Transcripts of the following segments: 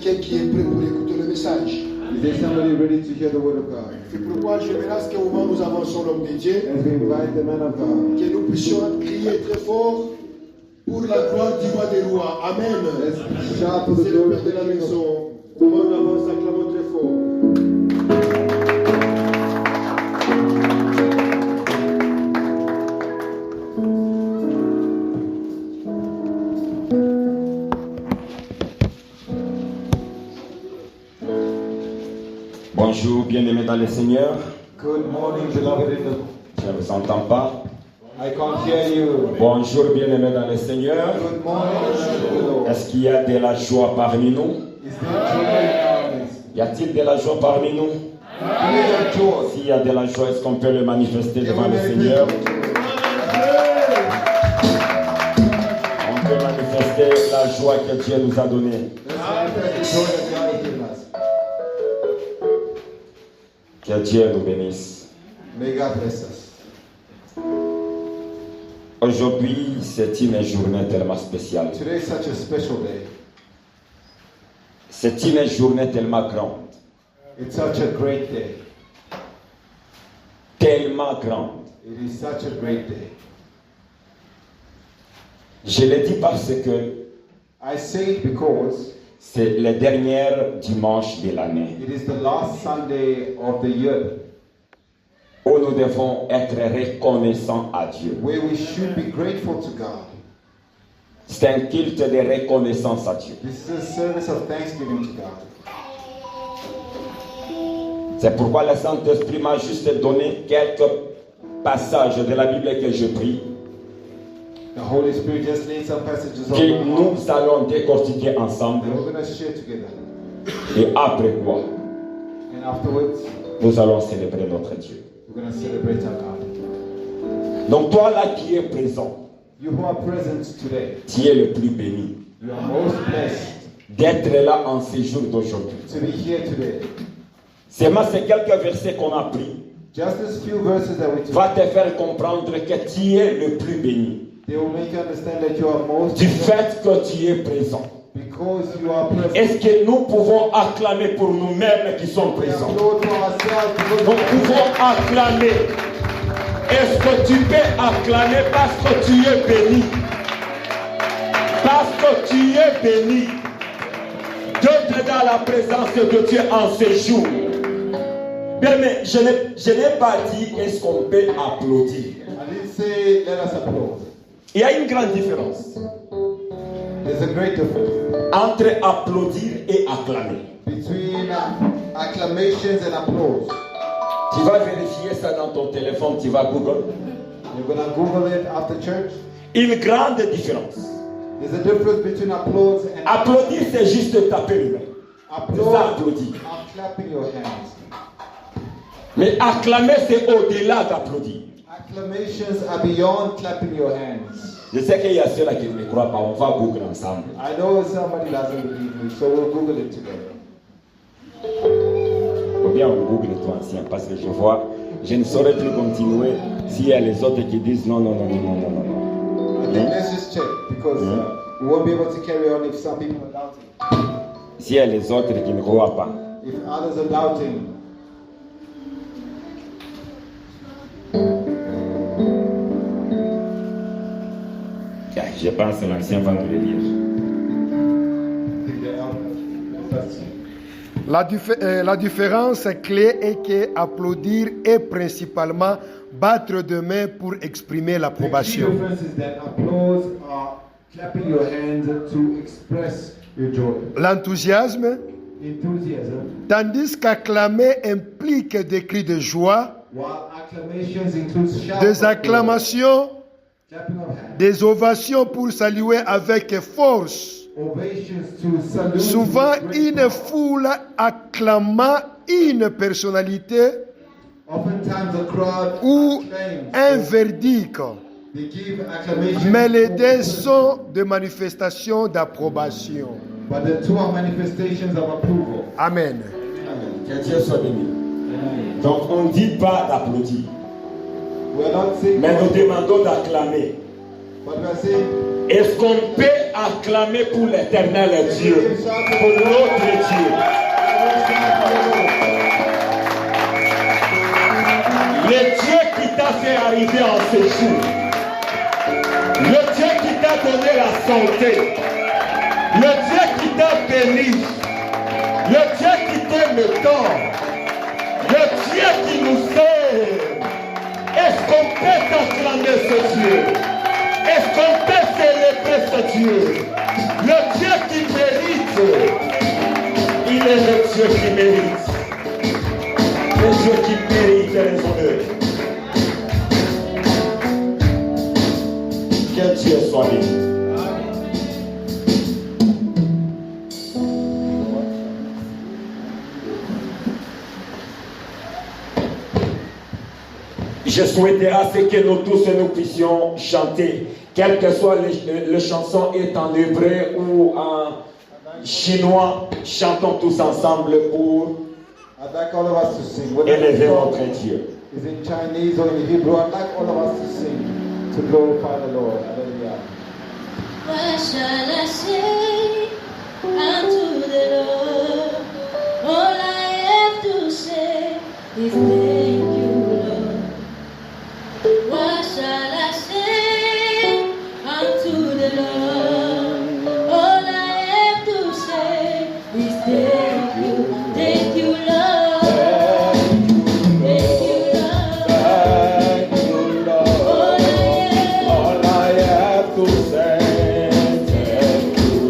quelqu'un qui est prêt pour écouter le message? Is there somebody ready to hear the word of God? C'est pourquoi je menace qu'au moment où nous avançons l'homme de Dieu, As we invite the man of God, que nous puissions crier très fort pour la gloire du roi des rois. Amen. let's shout for the C'est le glory Père of de the la King of maison. Au moment où on avance, acclamons très fort. Bonjour, bien-aimés dans le Seigneur. Good morning, beloved in the... Je ne vous entends pas. I can't hear you. Bonjour, bien-aimés dans le Seigneur. Good morning, beloved in the Lord. Est-ce qu'il y a de la joie parmi nous? Is there joy in our midst? Y a-t-il de la joie parmi nous? There joy. S'il y a de la joie, est-ce qu'on peut le manifester devant le Seigneur? On peut manifester la joie que Dieu nous a donnée. Let's manifest the joy that God has given us. Que Dieu nous bénisse. May God bless us. Aujourd'hui, c'est une journée tellement spéciale. Today is such a special day. C'est une journée tellement grande. It's such a great day. Tellement grande. It is such a great day. Je le dis parce que I say it because c'est le dernier dimanche de l'année it is the last Sunday of the year où nous devons être reconnaissants à Dieu. where we should be grateful to God. C'est un culte de reconnaissance à Dieu. This is a service of thanksgiving to God. C'est pourquoi le Saint-Esprit m'a juste donné quelques passages de la Bible que je prie, The Holy Spirit just laid some passages on que my heart nous allons décortiquer that ensemble. we're going to share together. Et après quoi, And afterwards, nous allons célébrer notre Dieu. we're going to celebrate our God. Donc toi là qui es présent, You who are present today, tu es le plus béni you are most blessed d'être là en ce jour d'aujourd'hui. to be here today. Seulement ces quelques versets qu'on a pris Just as few verses that we took, va te faire comprendre que tu es le plus béni they will make you understand that you are most du blessed fait que tu es présent. because you are present. Est-ce que nous pouvons acclamer pour nous-mêmes qui sommes We présents? applaud for ourselves because Nous pouvons acclamer. Est-ce que tu peux acclamer parce que tu es béni? Parce que tu es béni d'être dans la présence de Dieu en ce jour. Bien, mais je n'ai pas dit est-ce qu'on peut applaudir. I didn't say let us applaud. Il y a une grande différence There's a great difference entre applaudir et acclamer. between acclamations and applause. Tu vas vérifier ça dans ton téléphone, tu vas Google. You're going to Google it after church. Une grande différence. There's a difference between applause and Applaudir, c'est juste taper les mains. C'est ça, applause. applaudir. Are clapping your hands. Mais acclamer, c'est au-delà d'applaudir. Acclamations are beyond clapping your hands. Je sais qu'il y a ceux-là qui ne me croient pas. On va Google ensemble. I know somebody doesn't believe me, so we'll Google it together. Ou bien on Google toi ancien, parce que je vois, je ne saurais plus continuer s'il y a les autres qui disent non, non, non, non, non, non, non. I think let's just check because we won't be able to carry on if some people are doubting. S'il y a les autres qui ne croient pas. If others are doubting, Je pense que l'ancien va nous le lire. La différence clé est que applaudir est principalement battre de mains pour exprimer the key l'approbation. difference is that applause are clapping your hands to express your joy. L'enthousiasme, Enthusiasm, tandis qu'acclamer implique des cris de joie, while acclamations includes shouts des of joy, acclamations, clapping of hands, des ovations pour saluer avec force. ovations to salute. Souvent, with great une power. foule acclamant une personnalité Oftentimes a crowd ou acclaims, un verdict, they give acclamations, mais les deux sont des manifestations d'approbation. but the two are manifestations of approval. Amen. Que Dieu soit béni. Donc on ne dit pas d'applaudir, We're not saying, mais nous demandons d'acclamer. but we are saying, Est-ce qu'on peut acclamer pour l'éternel Dieu, pour notre grâce est arrivée en ce jour. Le Dieu qui t'a donné la santé, le Dieu qui t'a béni, le Dieu qui t'aime tant, le Dieu qui nous aime. Est-ce qu'on peut acclamer ce Dieu? Est-ce qu'on peut célébrer ce Dieu? Le Dieu qui mérite, il est le Dieu qui mérite. Le Dieu qui mérite les honneurs. Que Dieu soit béni. Je souhaiterais à ce que nous tous nous puissions chanter, quelle que soit les chansons, est en hébreu ou en chinois, chantons tous ensemble pour I'd like all of us to sing. élever notre Dieu. Is in Chinese or in Hebrew. I'd like all of us to sing to glorify the Lord. Hallelujah. What shall I say unto the Lord? All I have to say is thank you, Lord. What shall I say unto the Lord? All I have to say is thank you, Lord. Thank you, Lord. All I have to say, thank you,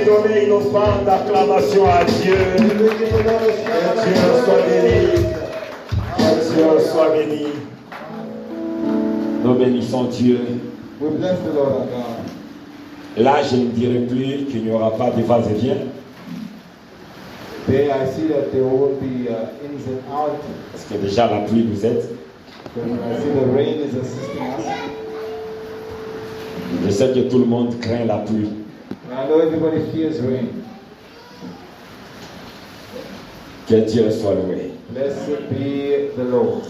donner une offrande d'acclamation à Dieu. Que Dieu soit béni. Que Dieu soit béni. Nous bénissons Dieu. We bless the Lord our God. Là, je ne dirai plus qu'il n'y aura pas de va-et-vient. There I see that there won't be ins and outs. Parce que déjà la pluie nous aide. But when I see the rain is assisting us. Je sais que tout le monde craint la pluie. And I know everybody fears rain. Que Dieu soit loué. Blessed be the Lord.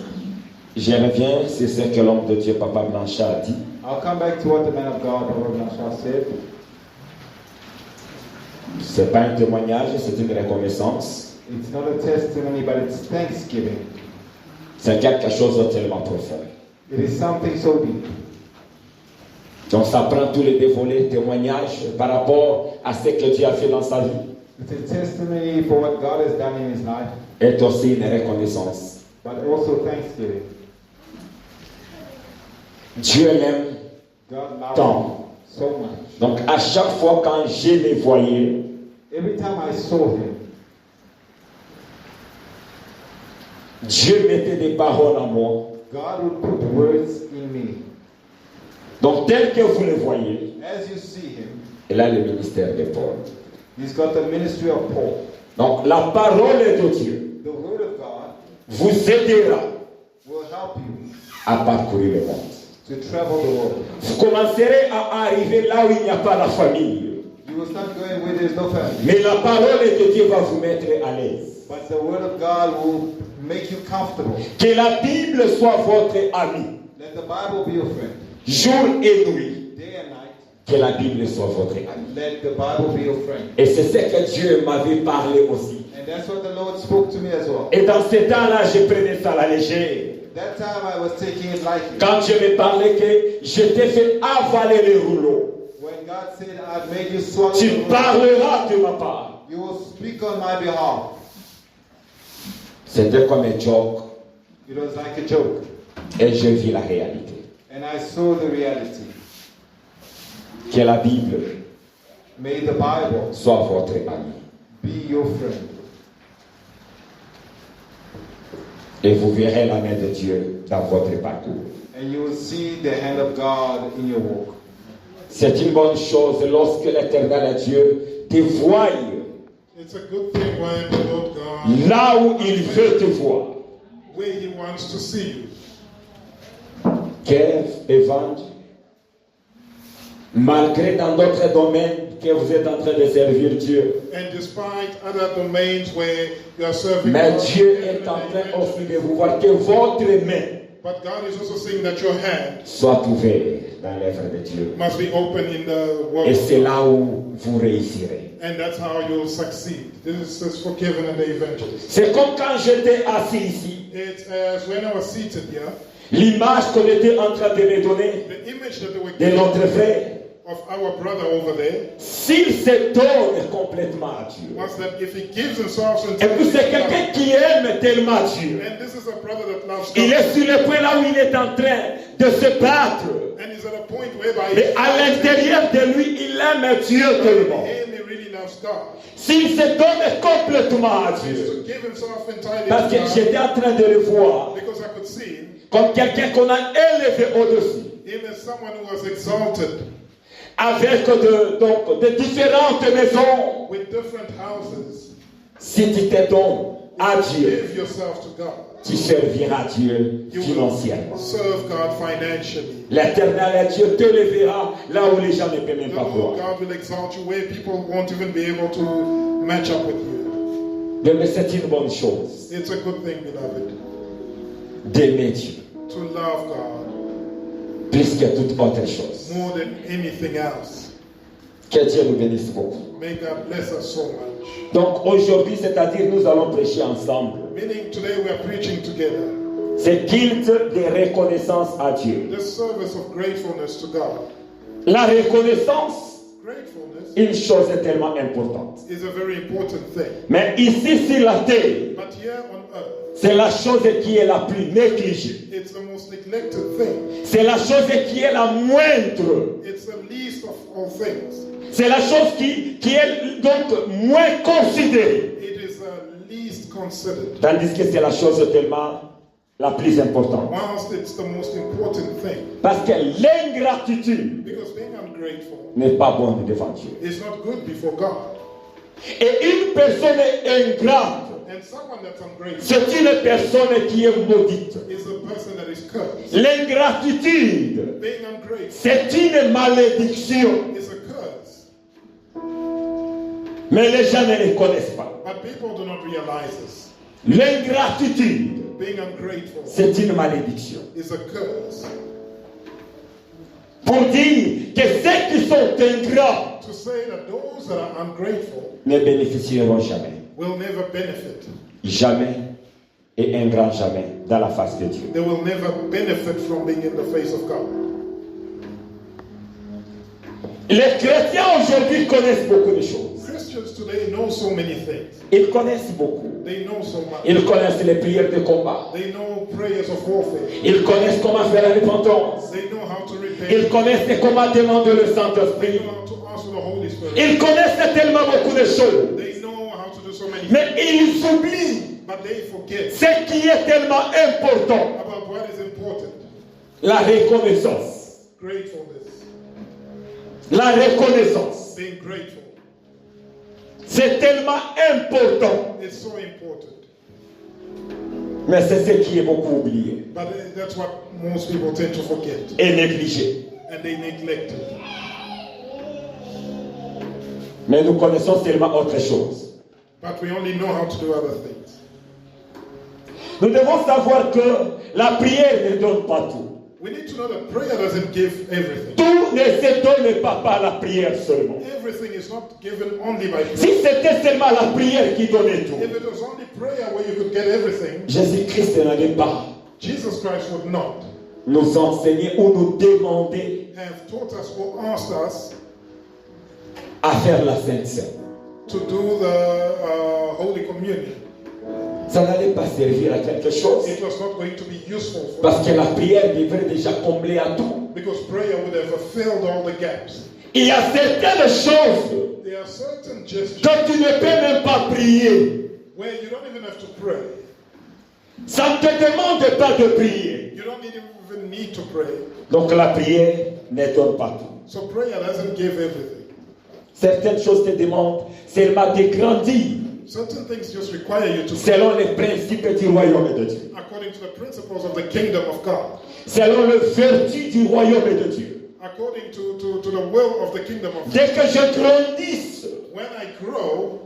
Je reviens, c'est ce que l'homme de Dieu, Papa Blanchard, a dit. I'll come back to what the man of God, Robert Blanchard, said. Ce n'est pas un témoignage, c'est une reconnaissance. It's not a testimony, but it's thanksgiving. C'est quelque chose de tellement profond. It is something so deep. Donc ça prend tous les dévolets, témoignages par rapport à ce que Dieu a fait dans sa vie. It's a testimony for what God has done in his life, Est aussi une reconnaissance. but also thanksgiving. Dieu l'aime God loves tant. him so much. Donc à chaque fois quand je les voyais, Every time I saw him, Dieu mettait des paroles en moi. God would put words in me. Donc tel que vous le voyez, As you see him, il a le ministère de Paul. he's got the ministry of Paul. Donc la parole de Dieu The word of God vous aidera will help you à parcourir le monde. to travel the world. Vous commencerez à arriver là où il n'y a pas la famille. You will start going where there's no family. Mais la parole de Dieu va vous mettre à l'aise. But the word of God will make you comfortable. Que la Bible soit votre ami, Let the Bible be your friend. jour et nuit. Day and night, Que la Bible soit votre ami. let the Bible be your friend. Et c'est ce que Dieu m'avait parlé aussi. And that's what the Lord spoke to me as well. Et dans ce temps-là, je prenais ça à la légère. That time I was taking it lightly. Quand Dieu me parlait que je t'ai fait avaler les rouleaux, When God said, I've made you swallow tu the word, parleras de ma part. you will speak on my behalf. C'était comme un joke It was like a joke. et je vis la réalité. And I saw the reality. Que la Bible May the Bible soit votre ami. be your friend. Et vous verrez la main de Dieu dans votre parcours. And you will see the hand of God in your walk. C'est une bonne chose lorsque l'Éternel Dieu te voie It's a good thing when the Lord God, là où il veut te voir. where He wants to see you. Kev, Evangel, malgré dans d'autres domaines que vous êtes en train de servir Dieu, And despite other domains where you are serving mais God, Dieu est en train aussi de vous voir que votre main but God is also saying that your hand soit ouverte dans l'œuvre de Dieu. must be open in the work Et of c'est God. là où vous réussirez. And that's how you'll succeed. This is forgiven and the evangelist. C'est comme quand j'étais assis ici, It's as when I was seated here, l'image qu'on était en train de me donner the image that they were de giving notre frère, of our brother over there s'il se donne complètement à Dieu. was that if he gives himself Et puis c'est entirely to quelqu'un qui aime tellement Dieu. God, and this is a brother that loves Il God, est sur le point là où il est en train de se battre. and he's at a point whereby Mais à l'intérieur de lui, il aime Dieu tellement. he really loves God. S'il se donne complètement à He Dieu. used to give himself entirely Parce que to God j'étais en train de le voir because I could see him comme quelqu'un qu'on a élevé au-dessus. as someone who was exalted Avec de différentes maisons. with different houses. Si tu te donnes à Dieu, Give yourself to God. tu serviras Dieu You will financièrement. serve God financially. L'éternel Dieu te lèvera là où les gens ne peuvent même The pas Lord voir. God will exalt you where people won't even be able to match up with you. Mais c'est une bonne chose It's a good thing, beloved, d'aimer Dieu to love God plus que toute autre chose. more than anything else. Que Dieu nous bénisse beaucoup. May God bless us so much. Donc aujourd'hui, c'est-à-dire nous allons prêcher ensemble. Meaning today we are preaching together. C'est culte de reconnaissance à Dieu. The service of gratefulness to God. La reconnaissance, Gratefulness une chose est tellement importante. is a very important thing. Mais ici sur la terre, But here on earth, c'est la chose qui est la plus négligée. it's the most neglected thing. C'est la chose qui est la moindre. It's the least of all things. C'est la chose qui est donc moins considérée. It is the least considered. Tandis que c'est la chose tellement la plus importante. Whilst it's the most important thing. Parce que l'ingratitude Because being ungrateful n'est pas bonne devant Dieu. is not good before God. Et une personne ingrate, And someone that's ungrateful c'est une personne qui est maudite. is a person that is cursed. L'ingratitude, Being ungrateful c'est une malédiction. is a curse. Mais les gens ne le connaissent pas. But people do not realize this. L'ingratitude, Being ungrateful c'est une malédiction. is a curse. pour dire que ceux qui sont ingrats To say that those that are ungrateful ne bénéficieront jamais. will never benefit. Jamais et ingrat jamais dans la face de Dieu. They will never benefit from being in the face of God. Les chrétiens aujourd'hui connaissent beaucoup de choses. Christians today know so many things. Ils connaissent beaucoup. They know so much. Ils connaissent les prières de combat. They know prayers of warfare. Ils connaissent comment faire la repentance. They know how to repent. Ils connaissent comment demander le They Saint-Esprit. know how to ask for the Holy Spirit. Ils connaissent tellement beaucoup de choses. They know how to do so many Mais things. ils oublient But they forget ce qui est tellement important. about what is important. La reconnaissance. Gratefulness. La reconnaissance. Being grateful. C'est tellement important. It's so important. Mais c'est ce qui est beaucoup oublié But that's what most people tend to forget. et négligé. And they neglect it. Mais nous connaissons seulement autre chose. But we only know how to do other things. Nous devons savoir que la prière ne donne pas tout. We need to know that prayer doesn't give everything. Tout ne se donne pas par la prière seulement. Everything is not given only by prayer. Si c'était seulement la prière qui donnait tout, If it was only prayer where you could get everything, Jésus-Christ n'allait pas Jesus Christ would not nous enseigner ou nous demander have taught us or asked us à faire la Sainte Seine. to do the Holy Communion. Ça n'allait pas servir à quelque chose. It was not going to be useful for us Parce que la prière devrait déjà combler à tout. because prayer would have filled all the gaps. Il y a certaines choses There are certain gestures que tu ne peux même pas prier. where you don't even have to pray. Ça ne te demande pas de prier. You don't even need to pray. Donc la prière ne donne pas tout. So prayer doesn't give everything. Certaines choses te demandent seulement de grandir Certain things just require you to pray selon les principes du royaume de Dieu. according to the principles of the kingdom of God, Selon le vertu du royaume de Dieu. according to the will of the kingdom of God. Dès que je grandisse When I grow,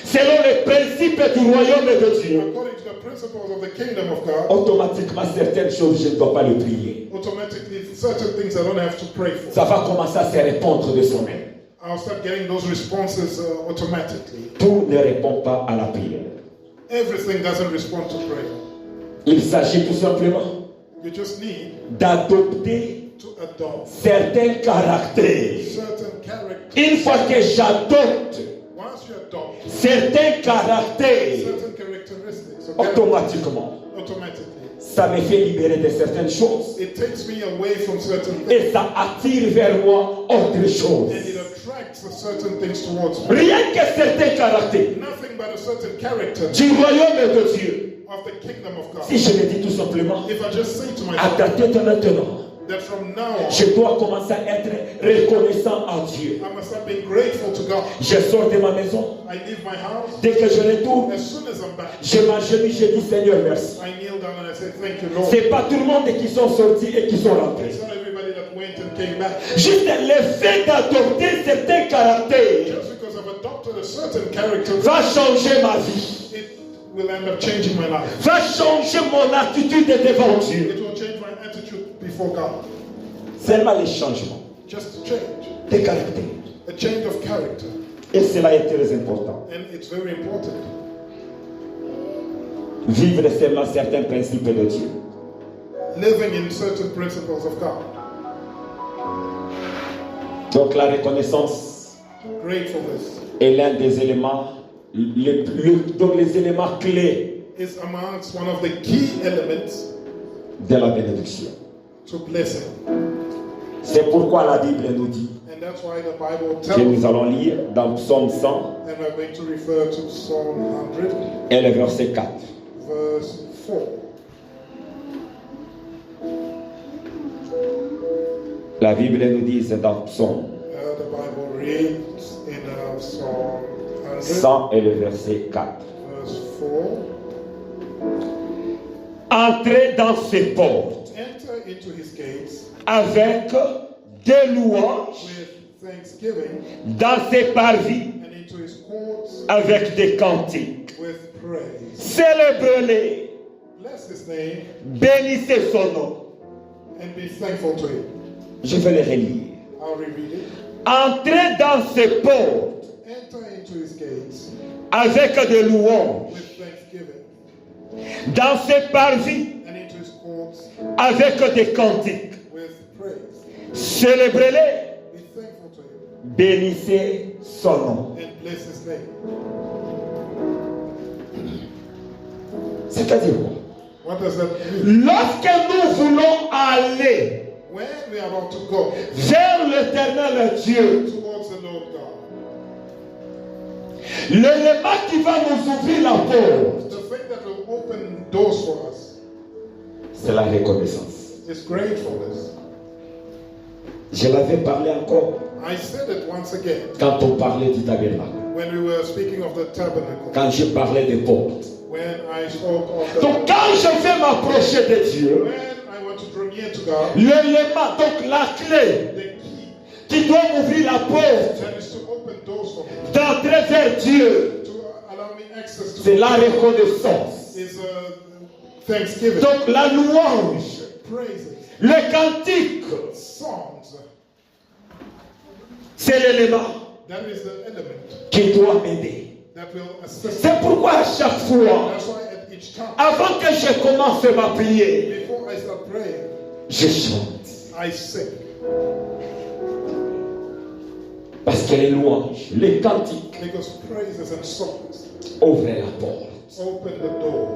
selon les principes du royaume de Dieu, according to the principles of the kingdom of God, automatiquement certaines choses, je ne dois pas le prier. automatically certain things I don't have to pray for. Ça va commencer à se répondre de soi-même. I'll start getting those responses automatically. Tout ne répond pas à la prière. Everything doesn't respond to prayer. Il s'agit tout simplement You just need d'adopter to adopt certains caractères. certain characters. Une fois que j'adopte Once you adopt certains caractères, certain characteristics, or automatiquement, automatically, ça me fait libérer de certaines choses. it takes me away from certain things Et ça attire vers moi autre chose. and it attracts certain things towards me. Rien que certains caractères Nothing but a certain character du royaume de Dieu. of the kingdom of God. Si je me dis tout simplement, If I just say to à myself partir de maintenant, that from now on, je dois commencer à être reconnaissant à Dieu. I must start being grateful to God. Je sors de ma maison. I leave my house. Dès que je retourne, As soon as I'm back, je m'agenouille, je dis Seigneur, merci. I kneel down and I say, thank you, Lord. C'est pas tout le monde qui sont sortis et qui sont rentrés. It's not everybody that went and came back. Juste le fait d'adopter certains caractères Just because I've adopted a certain character, va changer ma vie, it will end up changing my life. va changer mon attitude devant Dieu. It will change my attitude before God. Seulement les changements Just a change. de caractère. A change of character. Et cela est très important. And it's very important. Vivre seulement certains principes de Dieu. Living in certain principles of God. Donc la reconnaissance Gratefulness est l'un des éléments, donc les éléments clés is amongst one of the key elements de la bénédiction. to blessing. C'est pourquoi la Bible nous dit And that's why the Bible que tells nous allons lire dans Psaume 100 and we're going to refer to Psalm 100, et le verset 4. verse 4. La Bible nous dit, c'est dans Psaume The Bible reads in Psalm 100, 100 et le verset 4. verse 4. Entrez dans ses portes Enter into his gates avec des louanges, with thanksgiving dans ses parvis and into his courts avec des cantiques. with praise. Célébrez-les, Bless his name bénissez son nom. and be thankful to him. Je vais les relire. I'll reread it. Entrez dans ses portes Enter into his gates avec des louanges, with thanksgiving, dans ses parvis and into his courts avec des cantiques. with praise. Célébrez-les, Be thankful to him bénissez son nom. and bless his name. C'est-à-dire quoi? What does that mean? Lorsque nous voulons aller When we are about to go vers l'éternel Dieu, towards the Lord God, l'élément qui va nous ouvrir la porte, the thing that will open doors for us c'est la reconnaissance. is gratefulness. Je l'avais parlé encore I said it once again quand on parlait du tabernacle, when we were speaking of the tabernacle, quand je parlais des portes. when I spoke of the Donc quand je vais m'approcher de Dieu, when I want to draw near to God, l'élément, donc la clé the key qui doit m'ouvrir la porte that is to open doors for me, d'entrer vers Dieu, to allow me access to c'est la God, reconnaissance. is thanksgiving, Donc la louange, praises, le cantique, songs. c'est l'élément That is the element qui doit m'aider. that will assist. C'est pourquoi à chaque fois, That's why at each time, avant que je commence ma prière, before I start praying, je chante. I sing. Parce que les louanges, les cantiques Because praises and songs ouvrent la porte. open the door.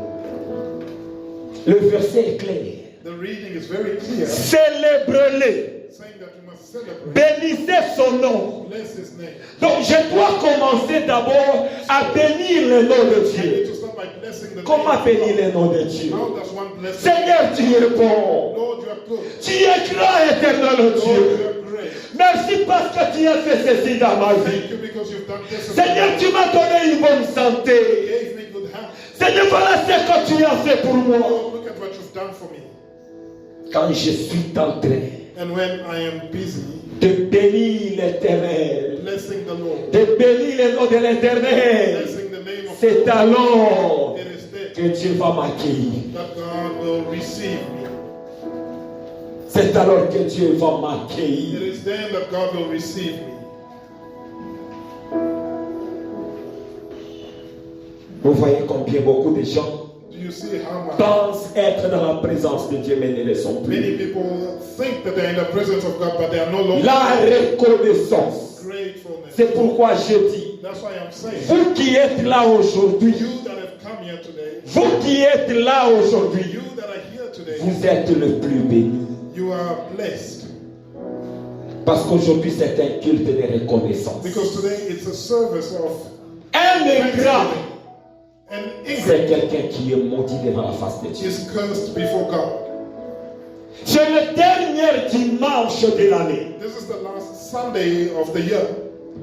Le verset est clair. The reading is very clear, Célébrez-les, saying that we must celebrate, bénissez son nom. bless his name. Donc je dois commencer d'abord à bénir le nom de I need Dieu. to start by blessing the Comment name of bénir God. le nom de Dieu? How does one bless the Seigneur, tu es bon. Lord, you are good. Tu es grand, éternel Lord, Dieu. you are great. Merci parce que tu as fait ceci dans ma vie. Thank you because you've done this. and Seigneur, that. tu m'as donné une bonne santé. You gave me good health. Seigneur, voilà ce que tu as fait pour moi. Lord, look at what you've done for me. Quand je suis en train And when I am busy de bénir l'Éternel, blessing the Lord, de bénir le nom de l'Éternel, blessing the name of c'est God, alors it is there que Dieu va m'accueillir. that God will receive me. C'est alors que Dieu va It m'accueillir. is then that God will receive me. Vous voyez combien beaucoup de gens Do you see how much pensent être dans la présence de Dieu, mais ne le sont many plus. people think that they're in the presence of God, but they are no longer La reconnaissance. gratefulness. C'est pourquoi je dis, That's why I'm saying, vous qui êtes là aujourd'hui, you that have come here today, vous qui êtes là aujourd'hui, you that are here today, vous êtes le plus béni. you are blessed. Parce qu'aujourd'hui, c'est un culte de reconnaissance. Because today it's a service of Un ingrat, thanksgiving. An c'est ingrat quelqu'un qui est maudit devant la face de Dieu. is cursed before God. C'est le dernier dimanche de l'année. This is the last Sunday of the year.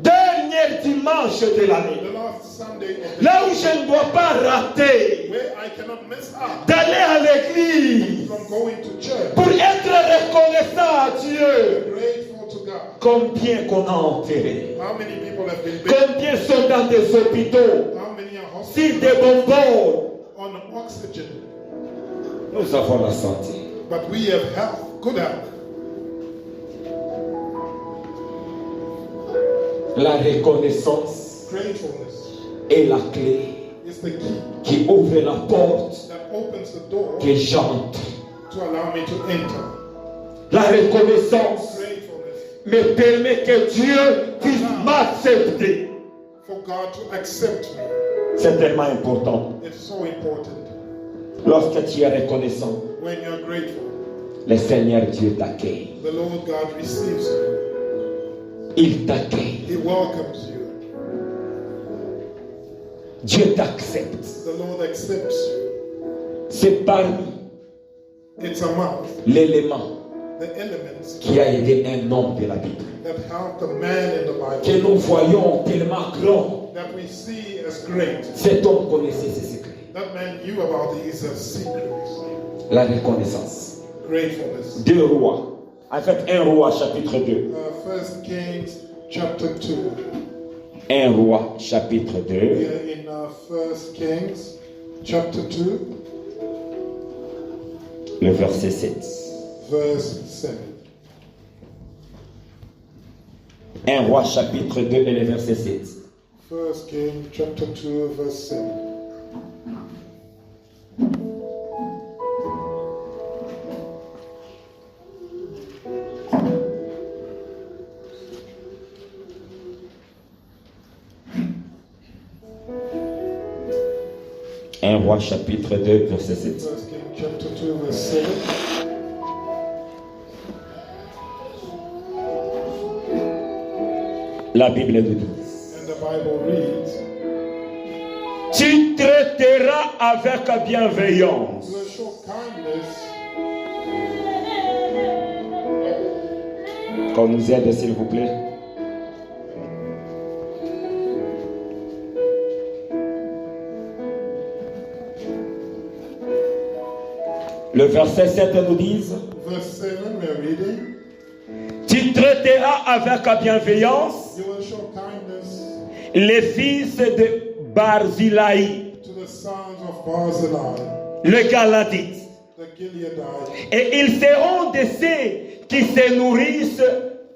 Dernier dimanche de l'année. The last Sunday of the Là où year. je ne dois pas rater Where I cannot mess up d'aller à l'église from going to church. pour être reconnaissant à Dieu. Grateful to God. Combien qu'on a enterré, How many people have been buried? combien sont dans des hôpitaux, How many are sur hospitalized des bonbons. on oxygen? Nous avons la santé. But we have health, good health. La reconnaissance Gratefulness est la clé is the key qui ouvre la porte that opens the door que j'entre. to allow me to enter. La reconnaissance Gratefulness me permet que Dieu puisse m'accepter. for God to accept me. C'est tellement important. It's so important. Lorsque tu es reconnaissant, When you're grateful, le Seigneur Dieu t'accueille. the Lord God receives you. Il t'accueille. He welcomes you. Dieu t'accepte. The Lord accepts you. C'est parmi It's among l'élément the elements qui a aidé un homme de la Bible. that helped a man in the Que Bible nous voyons tellement grand. that we see as great. Cet homme connaissait ses secrets. That man knew about these secrets. La reconnaissance. Gratefulness. 2 rois. En fait, 1 roi chapitre 2. 1 Kings chapter 2. 1 roi chapitre 2. Here in 1 Kings chapter 2, Le verset 7. verse 7. 1 Roi chapitre 2 et le verset 7. 1 King chapter 2 verse 7. Un Roi chapitre 2 verset 7. 1 King chapter 2 verse 7. La Bible nous dit: And the Bible reads, tu traiteras avec bienveillance "You will show kindness." Qu'on nous aide s'il vous plaît. Le verset 7 nous dit: Verse 7, we are reading, tu traiteras avec bienveillance "You will show kindness les fils de Barzilai, to the sons of Barzillai, le Galadite, the Gileadite, et ils seront de ceux qui se nourrissent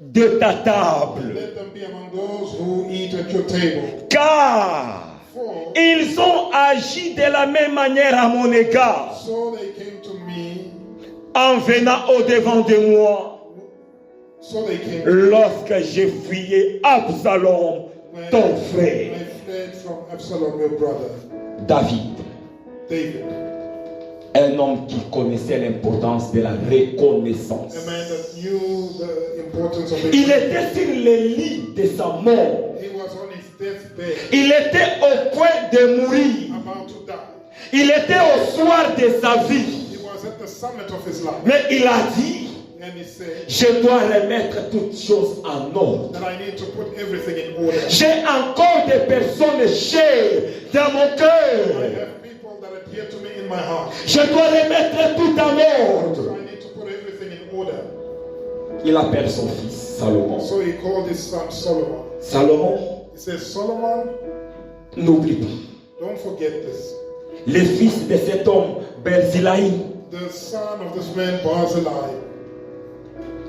de ta table. let them be among those who eat at your table. Car For ils ont agi de la même manière à mon égard so they came to me, en venant au-devant de moi so they came lorsque j'ai fuyé Absalom, when ton frère. I fled from Absalom, your brother, David, David, un homme qui connaissait l'importance de la reconnaissance. a man that knew the importance of Il it. était sur le lit de sa mort. He was on his deathbed, Il était au point de mourir. about to die. Il était au soir de sa vie. He was at the summit of his life, Mais il a dit: and he said je dois remettre toutes choses en ordre. that I need to put everything in order. J'ai encore des personnes chères dans mon I cœur. have people that are dear to me in my heart. Je dois remettre tout en ordre. So I need to put everything in order. Il appelle son fils Salomon. So he called his son Solomon. Salomon, He says, Solomon, n'oublie pas. don't forget this. Le fils de cet homme, Barzilai, The son of this man Barzillai.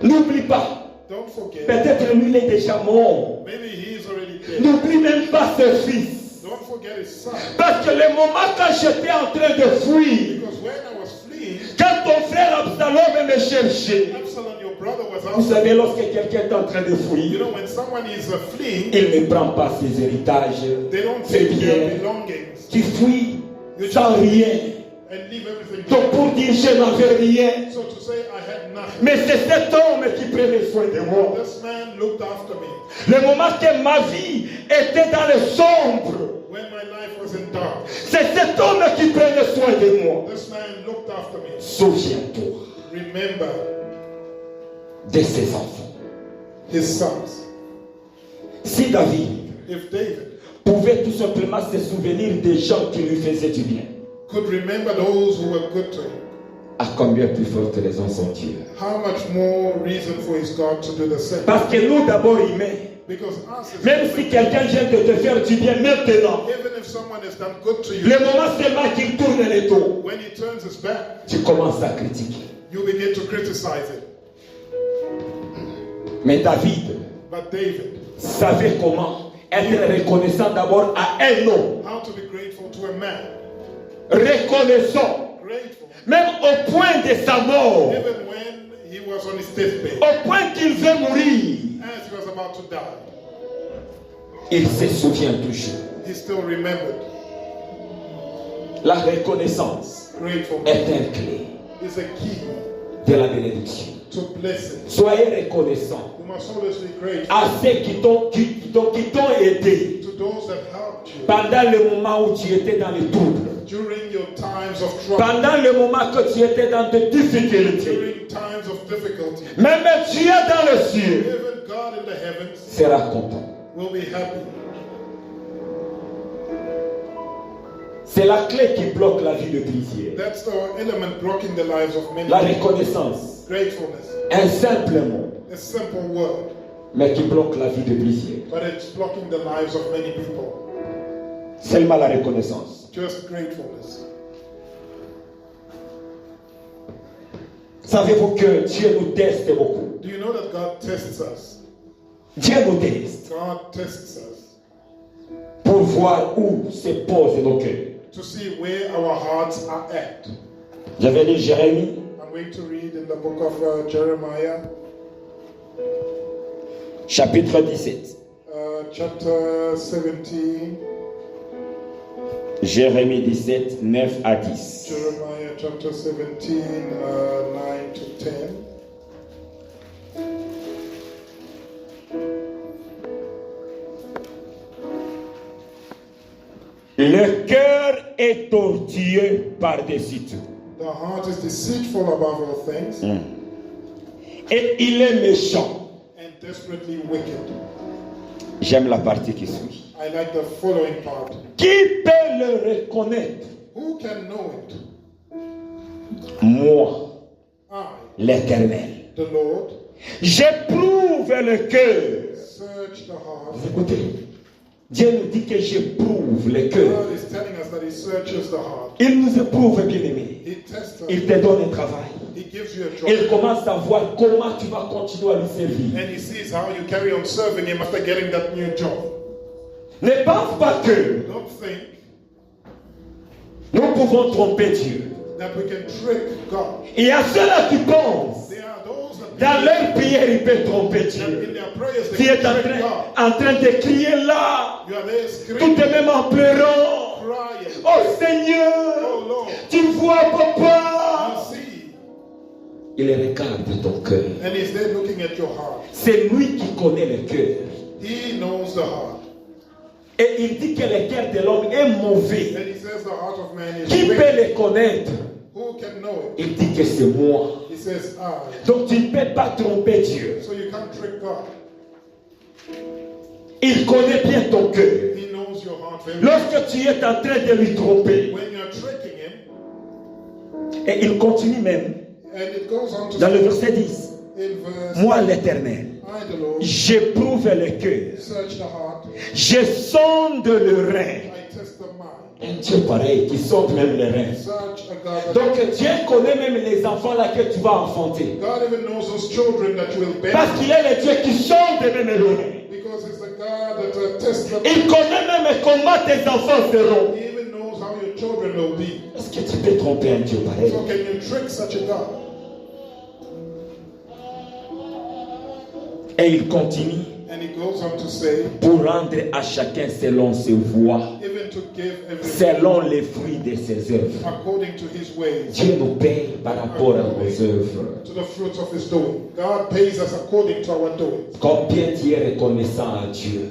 n'oublie pas. Don't forget. Peut-être lui il est déjà mort. Maybe he's already dead. N'oublie même pas ce fils. Don't forget his son. Parce que le moment quand j'étais en train de fuir, Because when I was fleeing, quand ton frère Absalom me cherchait, Absalom, your brother, was vous out. savez, lorsque quelqu'un est en train de You fuir, know, when someone is fleeing, il ne prend pas ses héritages, they don't ses take their biens. belongings Tu fuis sans rien. and leave everything. Donc pour dire je n'avais rien, So to say I had nothing. mais c'est cet homme qui prenait soin de moi. This man looked after me Le moment que ma vie était dans le sombre, when my life was in dark. c'est cet homme qui prenait soin de moi. This man looked after me. Souviens-toi Remember de ses enfants. his sons. Si David If David pouvait tout simplement se souvenir des gens qui lui faisaient du bien, could remember those who were good to him, à combien plus forte raison sont Dieu? how much more reason for his God to do the same? Parce que nous d'abord humains, Because us as même si quelqu'un vient de te faire du bien maintenant, even if someone has done good to you, le moment seulement qu'il tourne le dos, when he turns his back, tu commences à critiquer. you begin to criticize it. Mais David But David, savait comment être reconnaissant d'abord à un homme. how to be grateful to a man, Reconnaissant, grateful, même au point de sa mort, even when he was on his deathbed, au point qu'il veut mourir, as he was about to die, il se souvient toujours. he still remembered. La reconnaissance Gratefulness est un clé is a key de la bénédiction. to blessing. Soyez reconnaissants You must always be grateful à ceux qui t'ont aidé to those that helped you pendant le moment où tu étais dans les troubles, during your times of trouble, pendant le moment que tu étais dans des difficultés. during times of difficulty. Même Dieu dans le ciel Even God in the heavens sera content. will be happy. C'est la clé qui bloque la vie de plusieurs. That's the element blocking the lives of many La people. reconnaissance, Gratefulness, un simple mot, a simple word, mais qui bloque la vie de plusieurs. but it's blocking the lives of many people. Seulement la reconnaissance. Just gratefulness. Savez-vous que Dieu nous teste beaucoup? Do you know that God tests us? Dieu nous teste God tests us pour voir où se posent nos cœurs. to see where our hearts are at. J'avais lu Jérémie, I'm going to read in the book of Jeremiah, chapitre 17. chapter 17. Jérémie 17, 9 à 10. Jeremiah chapter 17, 9 to 10. Le cœur est tortueux par-dessus tout. The heart is deceitful above all things Et il est méchant. and desperately wicked. J'aime la partie qui suit. I like the following part. Qui peut le reconnaître? Who can know it? Moi, I, l'Éternel. the Lord, J'éprouve le cœur. search the heart. Vous écoutez? Dieu nous dit que j'éprouve le cœur. God is telling us that He searches the heart. Il nous éprouve, bien-aimé. He tests us. Il te donne un travail. He gives you a job. Il commence à voir comment tu vas continuer à lui servir. And He sees how you carry on serving Him after getting that new job. Ne pense pas que Don't think nous pouvons tromper Dieu. that we can trick God. Il y a ceux-là qui pensent, There are those that dans believe leur prière, ils peuvent tromper that Dieu. in their prayers Tu they es can trick God. en train de crier là, You are there tout screaming, de même en pleurant. crying. Oh Oh Seigneur, Lord, tu vois you papa. see. Il regarde ton cœur. And He's there looking at your heart. C'est lui qui connaît le cœur. He knows the heart. Et il dit que le cœur de l'homme est mauvais. And He says the heart of man is Qui peut wicked. le connaître? Who can know it? Il dit que c'est moi. He says, I. Donc tu ne peux pas tromper Dieu. So you can't trick God. Il connaît bien ton cœur. He knows your heart very well. Lorsque tu es en train de lui tromper, When you're tricking Him, et il continue même and it goes on to dans le say verset 10, in verse, moi l'Éternel, I, the Lord, j'éprouve le cœur, search the heart, je sonde le rein. I test the mind. Un Dieu pareil qui sonde même le rein. Search a God that Donc Dieu connaît même les enfants là que tu vas enfanter. God even knows those children that you will bear. Parce qu'il est le Dieu qui sonde même le rein. Because He's the God that tests them. Il connaît même comment tes enfants seront. He even knows how your children will be. Est-ce que tu peux tromper un Dieu pareil? So can you trick such a God? Et il continue And He goes on to say, pour rendre à chacun selon ses voies, even to give everyone selon les fruits de ses œuvres. according to His ways, Dieu nous paye par rapport à nos œuvres. to the fruits of His doing. God pays us according to our doing. Combien tu es reconnaissant à Dieu?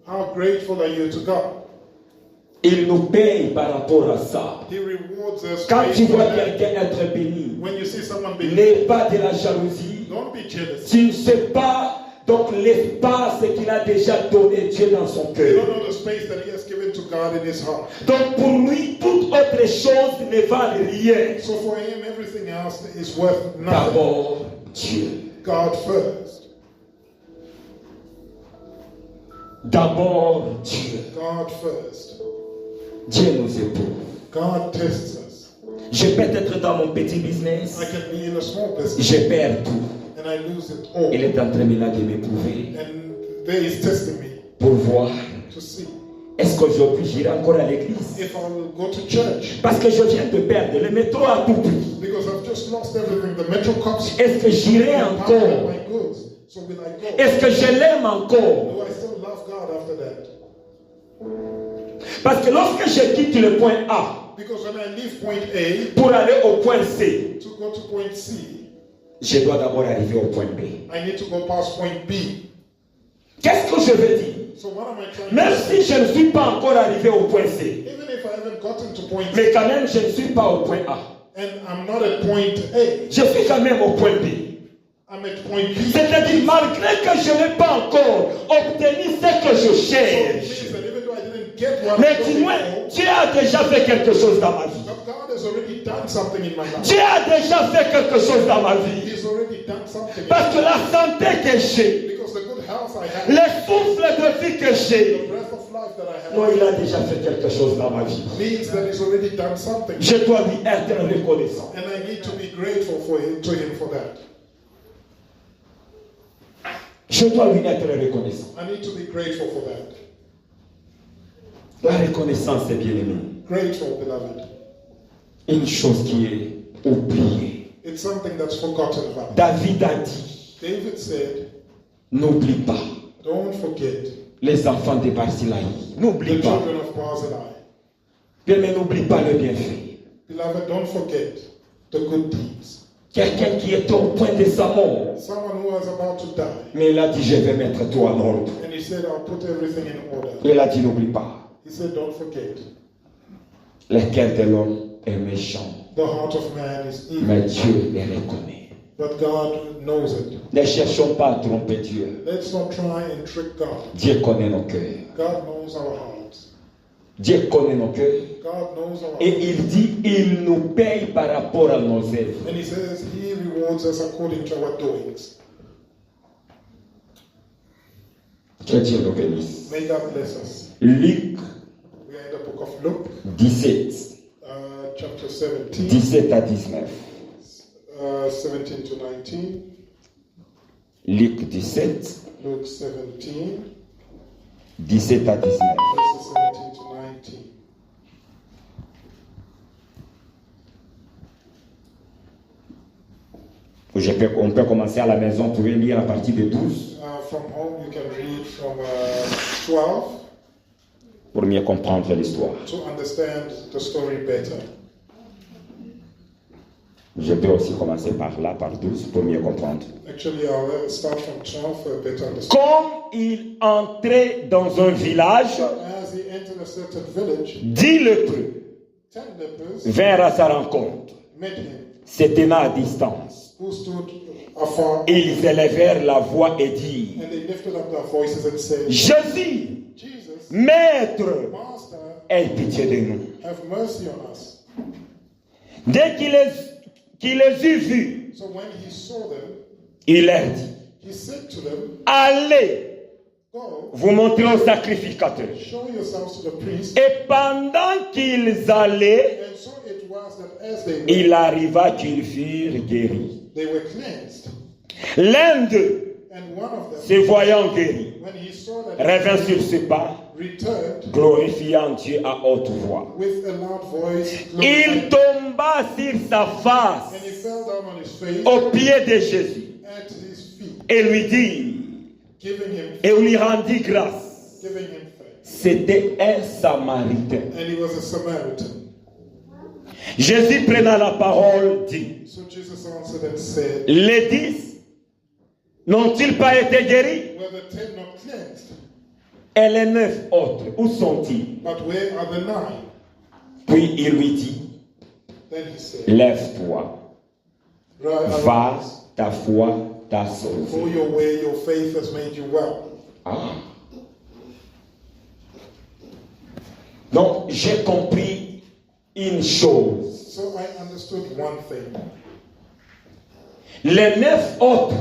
How grateful are you to God? Il nous paye par rapport à ça. He rewards us. Quand tu based on vois that. quelqu'un être béni, When you see someone being, n'aie pas de la jalousie. don't be jealous. Tu ne sais pas donc l'espace qu'il a déjà donné Dieu dans son You cœur. don't know the space that He has given to God in His heart. Donc pour lui, toute autre chose ne valent rien. So for Him, everything else is worth nothing. D'abord, Dieu. God first. D'abord, Dieu. God first. Dieu nous éprouve. God tests us. Je peux être dans mon petit business. I can be in a small business Je perds tout. and I lose it all. Il est en train maintenant de m'éprouver And there He's testing me pour voir to see est-ce qu'aujourd'hui j'irai encore à l'église. if I will go to church. Parce que je viens de perdre le métro à tout prix. Because I've just lost everything. The metro cops. Est-ce que j'irai my encore? goods. So will I go? Est-ce que je l'aime encore? Do I still love God after that? Parce que lorsque je quitte le point A Because when I leave point A pour aller au point C, to go to point C, je dois d'abord arriver au point B. I need to go past point B. Qu'est-ce que je veux dire? So what am I trying Même to say? si je ne suis pas encore arrivé au point C, Even if I haven't gotten to point mais C quand même je ne suis pas au point A. and I'm not at point A, Je suis quand même au point B. I'm at point B. C'est-à-dire, malgré que je n'ai pas encore obtenu ce que je So it cherche, means that even though I didn't get what mais I'm du looking moins, for, Dieu a déjà fait quelque chose dans ma vie. but God has already done something in my life. Dieu a déjà fait quelque chose dans ma vie. He's already done something. Parce que la santé que j'ai, Because the good health I have, le souffle de vie que j'ai, the breath of life that I non, have, il a déjà fait quelque chose dans ma vie. means that He's already done something. Je dois lui être reconnaissant. And I need to be grateful to Him for that. Je dois lui être reconnaissant. I need to be grateful for that. La reconnaissance est bien aimée. Grateful, beloved. Une chose qui est oubliée. It's something that's forgotten about. David a dit, David said, n'oublie pas don't forget les enfants de Barzillai. N'oublie the pas. children of Barzillai. Bien, mais n'oublie pas le bienfait. Beloved, don't forget the good deeds. Quelqu'un qui est au point de sa mort. Someone who was about to die, Mais il a dit, je vais mettre tout en ordre. and he said, I'll put everything in order. Il a dit, n'oublie pas. He said, don't forget. Le cœur de l'homme est méchant. The heart of man is evil, Mais Dieu les reconnaît. but God knows it. Ne cherchons pas à tromper Dieu. Let's not try and trick God. Dieu connaît nos cœurs. God knows our hearts. Dieu connaît nos cœurs. God knows our Et hearts. il dit, il nous paye par rapport à nos œuvres. And he says he rewards us according to our doings. Que Dieu nous bénisse. May God bless us. Luc We are in the book of Luke, 17, chapter 17, 17 à 19. 17 to 19. Luc 17, Luke 17, 17 à 19. verses 17 to 19. On peut commencer à la maison, vous pouvez lire à partir de 12 From home, you can read from 12 pour mieux comprendre l'histoire. to understand the story better. Je peux aussi commencer par là, par 12, pour mieux comprendre. Actually, I'll start from 12 for a better understanding. Comme il entrait dans un village, As he entered a certain village, 10 lépreux 10 lepers vinrent à sa rencontre, met him, se tenant à distance. who stood afar, Ils élevèrent la voix et dirent, and they lifted up their voices and said, Jésus, Jesus, Maître, Master, aie pitié de nous. have mercy on us. Dès qu'il les eut vus, So when he saw them, il leur dit, he said to them, allez Go, vous montrer au sacrificateur. show yourselves to the priest. Et pendant qu'ils allaient, And so it was that as they went, il arriva qu'ils furent guéris. they were cleansed. L'un d'eux, And one of them, se voyant guéri, when he saw that, revint sur ses pas, returned glorifiant Dieu à haute voix. with a loud voice, Il glorified, tomba sur sa and he face fell down on his face aux pieds de Jésus at his feet, et lui dit, et lui rendit grâce. giving him thanks. C'était un Samaritain. And he was a Samaritan. Jésus prenant la parole dit, So Jesus answered and said, les 10 n'ont-ils pas été guéris? Were the 10 not cleansed? Et les 9 autres, où sont-ils? But where are the 9? Puis il lui dit, Then he said, lève-toi, Rise, va, ta foi t'a go sauvé. your way, your faith has made you well. Ah. Donc j'ai compris une chose. So I understood one thing. Les 9 autres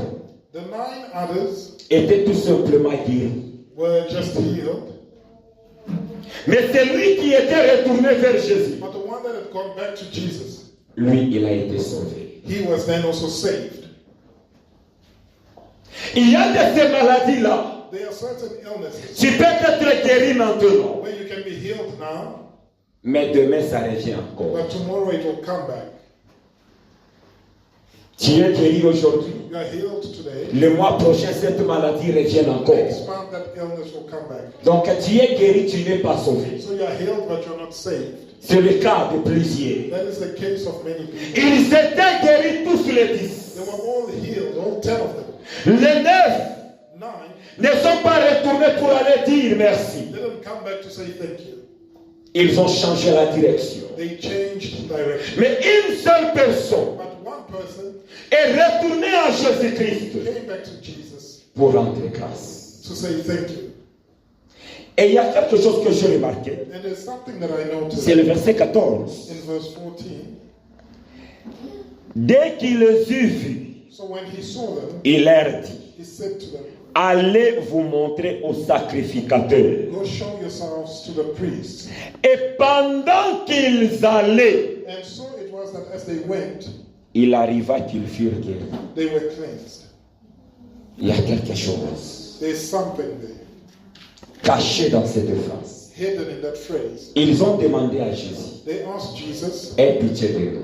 The 9 others étaient tout simplement guéris. were just healed, Mais celui qui était retourné vers Jésus, but the one that had gone back to Jesus, lui, il a été sauvé. he was then also saved. Il y a de ces maladies-là. There are certain illnesses Tu peux être guéri maintenant, where you can be healed now, mais demain ça revient encore. but tomorrow it will come back. Tu es guéri aujourd'hui. You are healed today. Le mois prochain, cette maladie revient encore. Next month that illness will come back. Donc tu es guéri, tu n'es pas sauvé. So you are healed, but you're not saved. C'est le cas de plusieurs. That is the case of many people. Ils étaient guéris tous les 10. They were all healed, all 10 of them. Les 9 9 ne sont pas retournés pour aller dire merci. didn't come back to say thank you. Ils ont changé la direction. They changed direction. Mais une seule personne But one person est retournée à Jésus-Christ came back to Jesus pour rendre grâce. to say thank you. Et il y a quelque chose que j'ai remarqué. And there's something that I noticed C'est le verset 14. in verse 14. Dès qu'il les eut vus, So when he saw them, il leur dit, he said to them, allez vous montrer au sacrificateur. Go show yourselves to the priest. Et pendant qu'ils allaient, And so it was that as they went, il arriva qu'ils furent guéris. they were cleansed. Il y a quelque chose There's something there, caché dans cette phrase. hidden in that phrase. Ils ont demandé à Jésus, They asked Jesus, aie pitié de nous.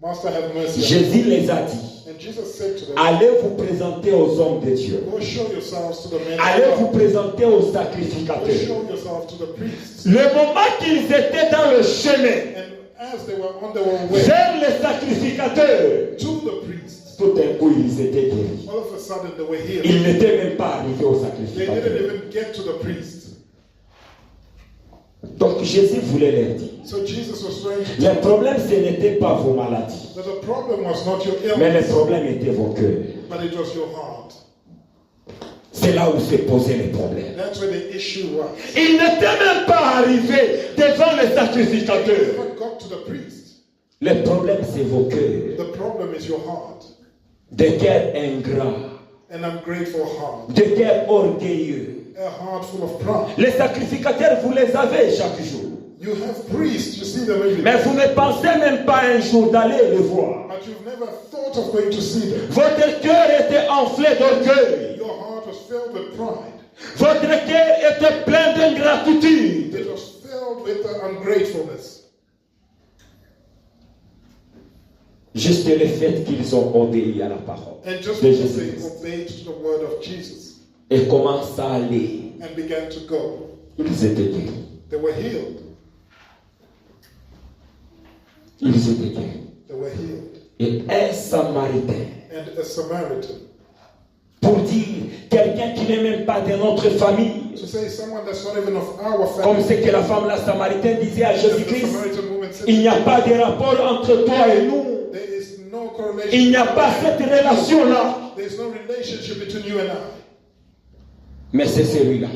Master, have mercy. Jésus les a dit, And Jesus said to them, allez vous présenter aux hommes de Dieu. go show yourselves to the men Allez of vous God. présenter aux Go sacrificateurs. show yourselves to the priests. Le moment qu'ils étaient dans le chemin And as they were on their way vers les sacrificateurs, to the priests, tout d'un coup ils étaient guéris. all of a sudden they were healed. Ils n'étaient même pas arrivés aux They didn't sacrificateurs. even get to the priest. Donc Jésus voulait leur dire, So Jesus was trying to le problème ce n'était pas vos maladies, that the problem was not your mais le illness, problème était vos cœurs. but it was your heart. C'est là où se posaient les problèmes. That's where the issue was. Ils n'étaient même pas arrivés devant les They sacrificateurs. never got to the priest. Le problème c'est vos cœurs. The problem is your heart. Des cœurs ingrats, An ungrateful heart. des cœurs orgueilleux. A heart full of pride. Les sacrificateurs, vous les avez chaque jour. You have priests, you see them every Mais day. vous ne pensez même pas un jour d'aller les voir. But you've never thought of going to see them. Votre cœur était enflé d'orgueil. Your heart was filled with pride. Votre cœur était plein d'ingratitude. It was filled with ungratefulness. Juste le fait qu'ils ont obéi à la parole And just de because they Jésus obeyed to the word of Jesus et commencent à aller, and began to go, ils étaient guéris. they were healed. Ils étaient guéris. They were healed. Et un Samaritain, And a Samaritan, pour dire quelqu'un qui n'est même pas de notre famille, to say someone that's not even of our comme family, ce que la femme la Samaritaine disait à as the Jésus-Christ, Samaritan woman said, il n'y a pas de rapport entre toi et nous. there is no correlation. Il n'y a pas cette relation-là. There is no relationship between you and I. Mais c'est celui-là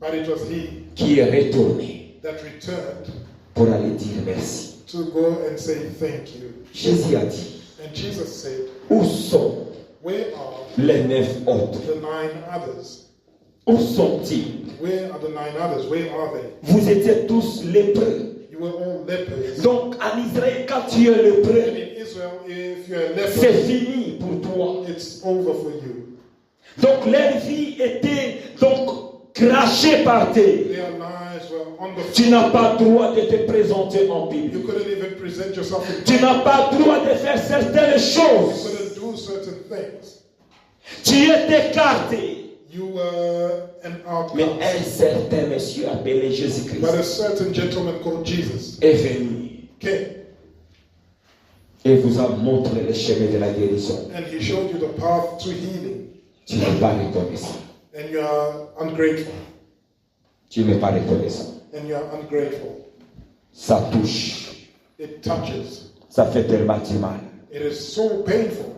But it was he qui est retourné that returned pour aller dire merci. to go and say thank you. Jésus a dit, And Jesus said, où sont where are les 9 autres? the 9 others? Où sont-ils? Where are the 9 others? Where are they? Vous étiez tous lépreux. You were all lepers. Donc en Israël, quand tu es And lépreux, in Israel, if you're a c'est leper, fini pour toi. it's over for you. Donc leur vie était donc crachée par terre. Their lives were on the Tu floor. n'as pas droit de te présenter en You public. couldn't even present yourself in Tu public. n'as pas droit de faire certaines You choses. couldn't do certain things. Tu es écarté. You were an Mais outcast. un certain monsieur appelé Jésus-Christ But a certain gentleman called Jesus est venu came et vous a montré le chemin de la guérison. and he showed you the path to healing. Tu n'es pas reconnaissant. And you are ungrateful. Tu n'es pas reconnaissant. And you are ungrateful. Ça touche. It touches. Ça fait tellement du mal. It is so painful.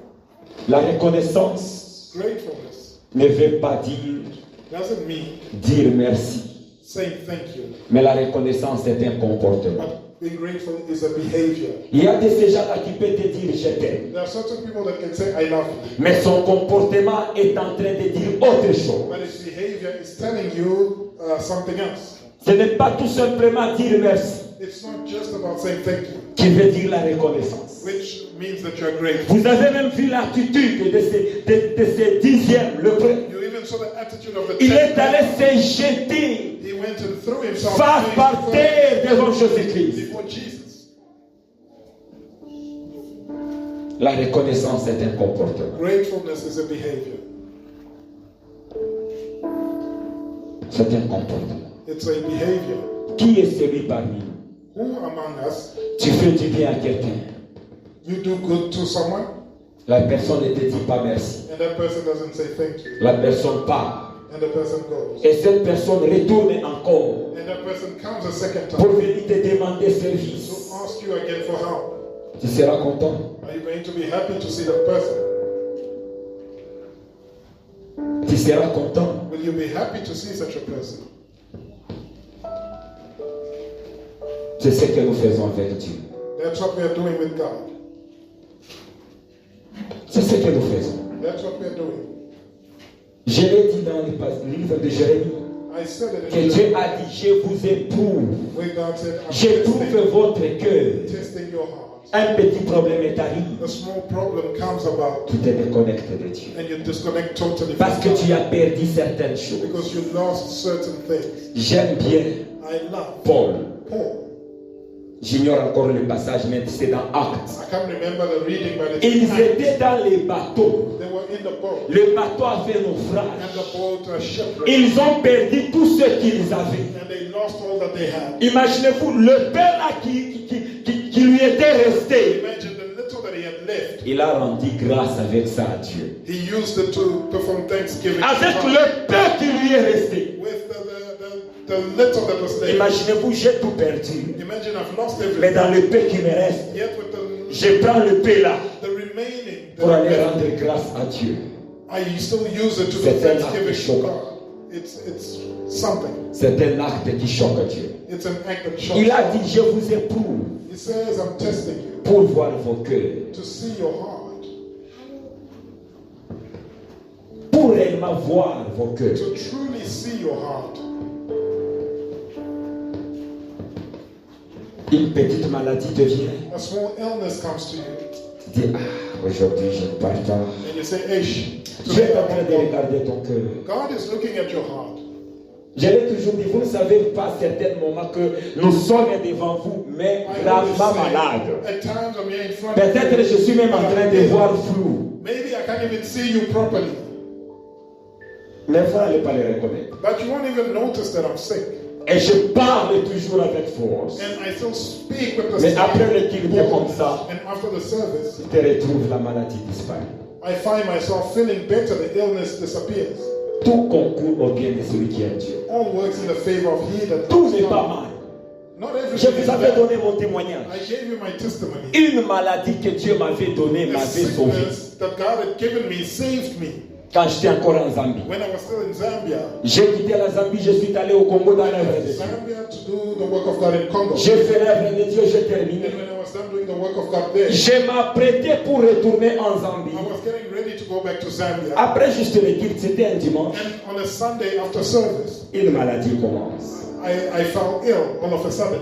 La reconnaissance Gratefulness ne veut pas dire doesn't mean dire merci. saying thank you. Mais la reconnaissance est un comportement. But being grateful is a behavior. Il y a de ces gens-là qui peuvent te dire je t'aime. There are certain people that can say, I love you. Mais son comportement est en train de dire autre chose. But his behavior is telling you something else. Ce n'est pas tout simplement dire merci It's not just about saying thank you, qui veut dire la reconnaissance. which means that you are grateful. Vous avez même vu l'attitude de ces dixièmes, le prêtre. You even saw the attitude of the Il est tenth allé man. se jeter He went and threw himself face face par first terre devant Jésus-Christ. before Jesus. La reconnaissance est un comportement. Gratefulness is a behavior. C'est un comportement. It's a behavior. Qui est celui parmi nous? Who among us, Tu fais du bien à quelqu'un. you do good to someone, La personne ne te dit pas merci. and that person doesn't say thank you, La personne part. and the person goes. Et cette personne retourne encore And that person comes a second pour time venir te demander service. to ask you again for help. Tu seras content. Are you going to be happy to see that person? Tu seras content. Will you be happy to see such a person? C'est ce que nous faisons avec Dieu. That's what we are doing with God. C'est ce que nous faisons. That's what we are doing. Je l'ai dit dans le livre de Jérémie I said it que in Dieu a dit, je vous éprouve. where God said, I'm J'éprouve testing, votre cœur. testing your heart. un petit problème est arrivé. a small problem comes about, Tu te déconnectes de Dieu. and you disconnect totally Parce que from tu God as perdu certaines choses. because you lost certain things. J'aime bien I love Paul. Paul. J'ignore encore le passage, mais c'est dans Actes. I can't remember the reading, but Ils it's étaient dans les bateaux. they were in the boat, Le bateau a fait and naufrage. the boat shipwrecked, Ils ont perdu tout ce qu'ils avaient. and they lost all that they had. Imaginez-vous, le père là qui lui était resté. Imagine the little that he had left. Il a rendu grâce avec ça à Dieu. He used it to perform thanksgiving Avec to God. le peu qui lui est resté. With the little that was left. Imaginez-vous, j'ai tout perdu. Imagine I've lost Mais everything. dans le peu qui me reste, Yet with je prends le peu là the remaining, pour aller rendre grâce à Dieu. I still use it to do C'est un acte thanksgiving to choquant. God. It's something. C'est un acte qui choque Dieu. It's an act that shocks Il a God. dit, je vous éprouve He says, I'm testing you pour voir vos cœurs, to see your heart, pour réellement voir vos cœurs. to truly see your heart. Une petite maladie te vient. A small illness comes to you, Tu dis, ah, aujourd'hui je ne pars pas. and you say, Eish, Dieu today est en I train won't de go. regarder ton cœur. God is looking at your heart. Je l'ai toujours dit, vous ne savez pas à certains moments que nous sommes devant vous, mais I always gravement say, malades. at times I'm here in front of Peut-être je suis même en train de you. voir flou. Maybe I can't even see you properly, Mais vous n'allez pas les reconnaître. but you won't even notice that I'm sick. Et je parle toujours avec force. And I still speak with the Mais same après le culte comme ça, and after the service, tu te retrouves, la maladie disparaît. I find myself feeling better, the illness disappears. Tout concourt au bien de celui qui aime Dieu. All works in the favor of he that Tout loves n'est pas God. mal. Not Je everything is vous avais bad. donné mon témoignage. I gave you my testimony. Une maladie que Dieu m'avait donnée The m'avait sauvé. sickness that God had given me saved me. Quand j'étais encore en Zambie. When I was still in Zambia, J'ai quitté la Zambie, je suis allé au Congo dans l'œuvre de Dieu. Zambia to do the work of God in Congo. J'ai fait l'œuvre de Dieu, j'ai terminé. And when I was done doing the work of God there, Je m'apprêtais pour retourner en Zambie. I was getting ready to go back to Zambia. Après juste le culte, c'était un dimanche. And on a Sunday after service, Une maladie commence. I fell ill all of a sudden.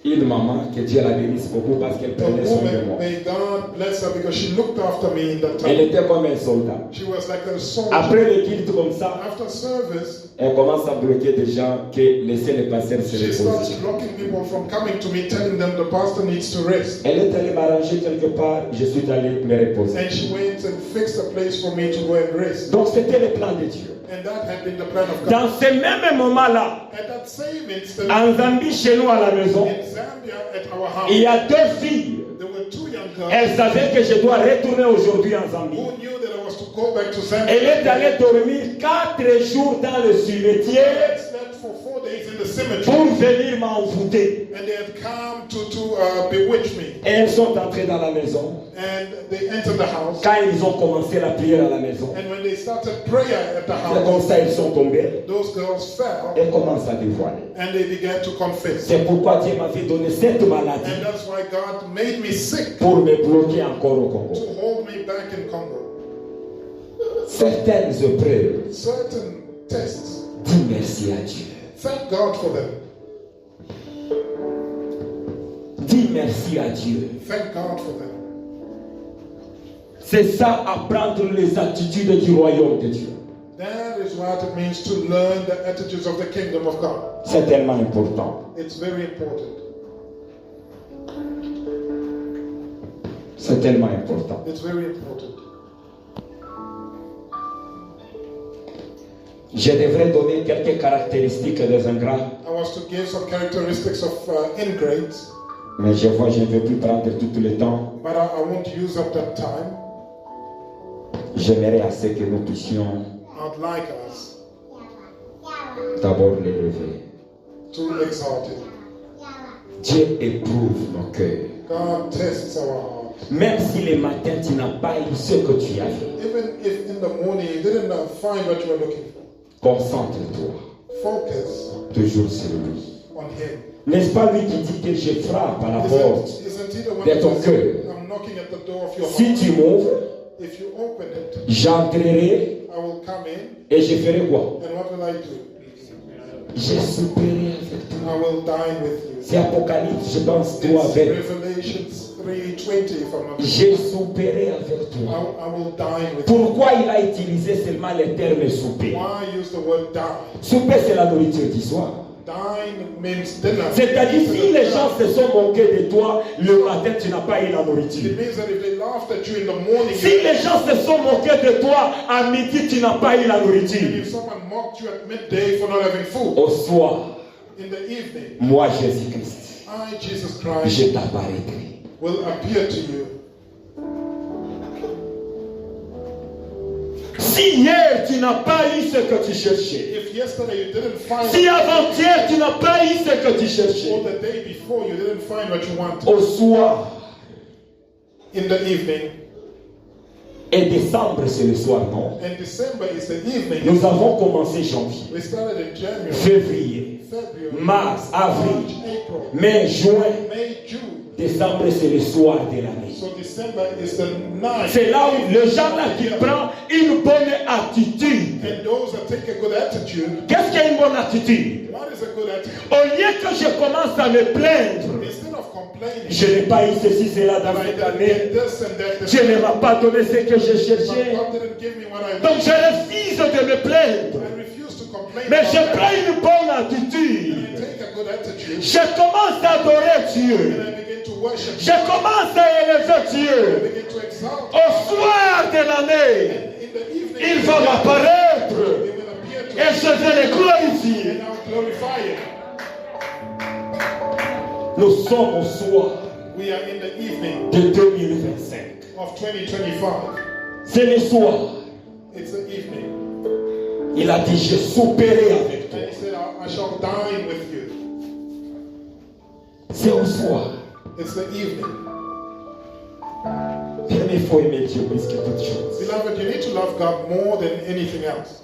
Une maman, que Dieu la bénisse beaucoup parce qu'elle A prenait soin de woman, moi. may God bless her because she looked after me in that Elle time. était comme un soldat. She was like a soldier. Après le culte comme ça, After service, elle commence à bloquer des gens que laisser les pasteurs se she starts reposer. blocking people from coming to me, telling them the pastor needs to rest. Elle est allée m'arranger quelque part, je suis allé me reposer. And she went and fixed a place for me to go and rest. Donc c'était le plan de Dieu. And that had been the plan of God. Dans ce même moment-là, At that same instant, en Zambie, chez nous à la maison, in Zambia at our house, il y a deux filles. there were two young girls Elle savait que je dois retourner aujourd'hui en Zambie. who knew that I was to go back to Zambia. Elle est allée dormir 4 jours dans le They cimetière had slept for 4 days in the cemetery. pour venir m'envoûter. And they had come to bewitch me. Et elles sont entrées dans la maison. And they entered the house. Quand ils ont commencé la prière à la maison, And when they started prayer at the c'est comme house, ça ils sont tombés. those girls fell Elles commencent à dévoiler. and they began to confess. C'est pourquoi Dieu m'avait donné cette maladie And that's why God made me sick pour me bloquer encore au Congo. to hold me back in Congo. Certaines épreuves, Certain tests, dis merci à Dieu. thank God for them. Dis merci à Dieu. Thank God for them. C'est ça, apprendre les attitudes du royaume de Dieu. That is what it means to learn the attitudes of the kingdom of God. C'est tellement important. It's very important. C'est tellement important. It's very important. Je devrais donner quelques caractéristiques des ingrats, I was to give some characteristics of ingrates, mais je vois, je ne vais plus prendre tout le temps. but I won't use up that time. J'aimerais assez que nous puissions I'd like us d'abord l'élever. to exalt it. Dieu éprouve nos cœurs. God tests our hearts. Même si le matin tu n'as pas eu ce que tu avais, Even if in the morning you didn't find what you were looking for, concentre-toi focus toujours sur lui. on Him. N'est-ce pas lui qui dit que je frappe à la porte? Isn't He the one de that ton says, cœur. I'm knocking at the door of your Si heart? tu m'ouvres, If you open it, j'entrerai I will come in, et je ferai quoi? and what will I do? J'ai soupéré avec toi. I will dine with you. C'est Apocalypse, je pense, 3 It's avec. Revelations 3:20, if I'm not mistaken. J'ai soupéré avec toi. I will dine with you. Pourquoi il a utilisé seulement le terme souper? Why use the word dine? Souper, c'est la nourriture du soir. Dine means dinner. C'est-à-dire, si les gens se sont moqués de toi, le matin, tu n'as pas eu la nourriture. It means that if they laughed at you in the morning, Si les gens se sont moqués de toi, à midi, tu n'as pas eu la and nourriture. if someone mocked you at midday for not having food, Au soir, in the evening, moi, Jésus-Christ, I, Jesus Christ, je t'apparaîtrai. will appear to you. Si hier, tu n'as pas eu ce que tu cherchais, If yesterday you didn't find si avant-hier, tu n'as pas eu ce que tu or cherchais, the day before you didn't find what you wanted, au soir, in the evening, et décembre, c'est le soir, non? and December is the evening, Nous avons commencé janvier, we started in January, février, February, mars, avril, March, April, mai, juin, May, June. décembre, c'est le soir de l'année. So December is the night. C'est là où le gens là qui prend une bonne attitude. And those that take a good attitude, Qu'est-ce qu'est une bonne attitude? what is a good attitude? Au lieu que je commence à me plaindre, Instead of complaining, je n'ai pas eu ceci, cela dans that I cette didn't année. get this and that, Dieu ne m'a pas donné ce que je but cherchais. God didn't give me what I Donc wanted. je refuse de me plaindre. I refuse to complain. Mais je about that. prends une bonne And attitude. I take a good attitude Je commence à adorer and Dieu. I begin to worship. Je commence à élever I Dieu. begin to exalt. Au soir de l'année, In the evening, il va m'apparaître. He will appear to Et me, je vais le glorifier. and I'll glorify Him. Nous sommes au soir We are in the evening de 2025. of 2025. C'est le soir. It's the evening. Il a dit, je souperai avec toi. And He said, I shall dine with you. C'est au soir. It's the evening. Bien, il faut aimer Dieu plus que toute chose. Beloved, you need to love God more than anything else.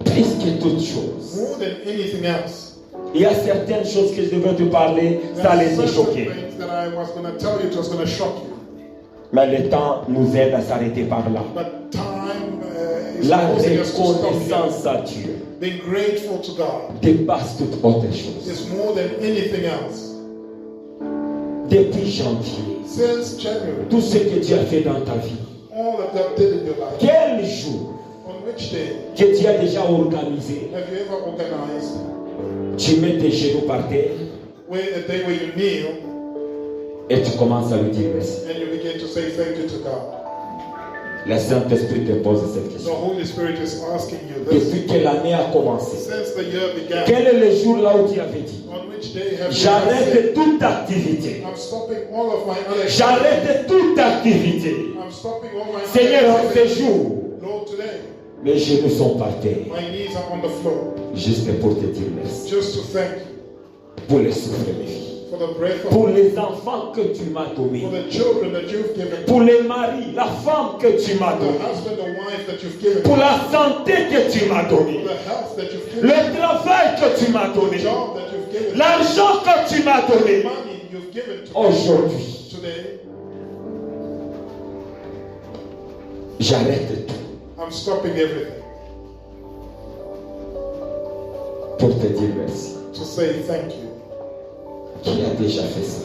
Plus que toute chose. More than anything else. Il y a certaines choses que je devrais te parler, ça There les are a certain choqués. things that I was going to tell you, it was going to shock you. Mais le temps nous aide à s'arrêter par là. But time is La causing us to stop here. reconnaissance à Dieu Being grateful to God dépasse toute autre chose. is more than anything else. Depuis janvier, Since January, tout ce que Dieu a fait dans ta vie, all that God did in your life, quel jour on which day que Dieu a déjà organisé, have you ever organized tu mets tes genoux par terre where a day where you kneel et tu commences à lui dire merci. and you begin to say thank you to God? Le Saint-Esprit te pose cette The question. Holy Spirit is asking you this. Depuis que l'année a commencé, Since the year began, quel est le jour là où tu avais dit, on which day have you said, j'arrête toute activité, I'm stopping all of my other activities. j'arrête toute activité. I'm stopping all my Seigneur, en other ce activities. jour, Lord, today, mes genoux sont par terre, my knees are on the floor juste pour te dire merci, just to thank you pour le souffle de vie, for the breath of pour les enfants que tu m'as donnés, for the children that you've given, pour les maris, la femme que tu m'as the donnée, husband, the wife that you've given, pour for la santé que tu m'as donnée, the health that you've given, le travail que tu m'as the donné, job that you've given, l'argent que tu m'as the donné. money you've given to Aujourd'hui, today. j'arrête tout I'm stopping everything pour te dire merci. to say thank you. Qui a déjà fait ça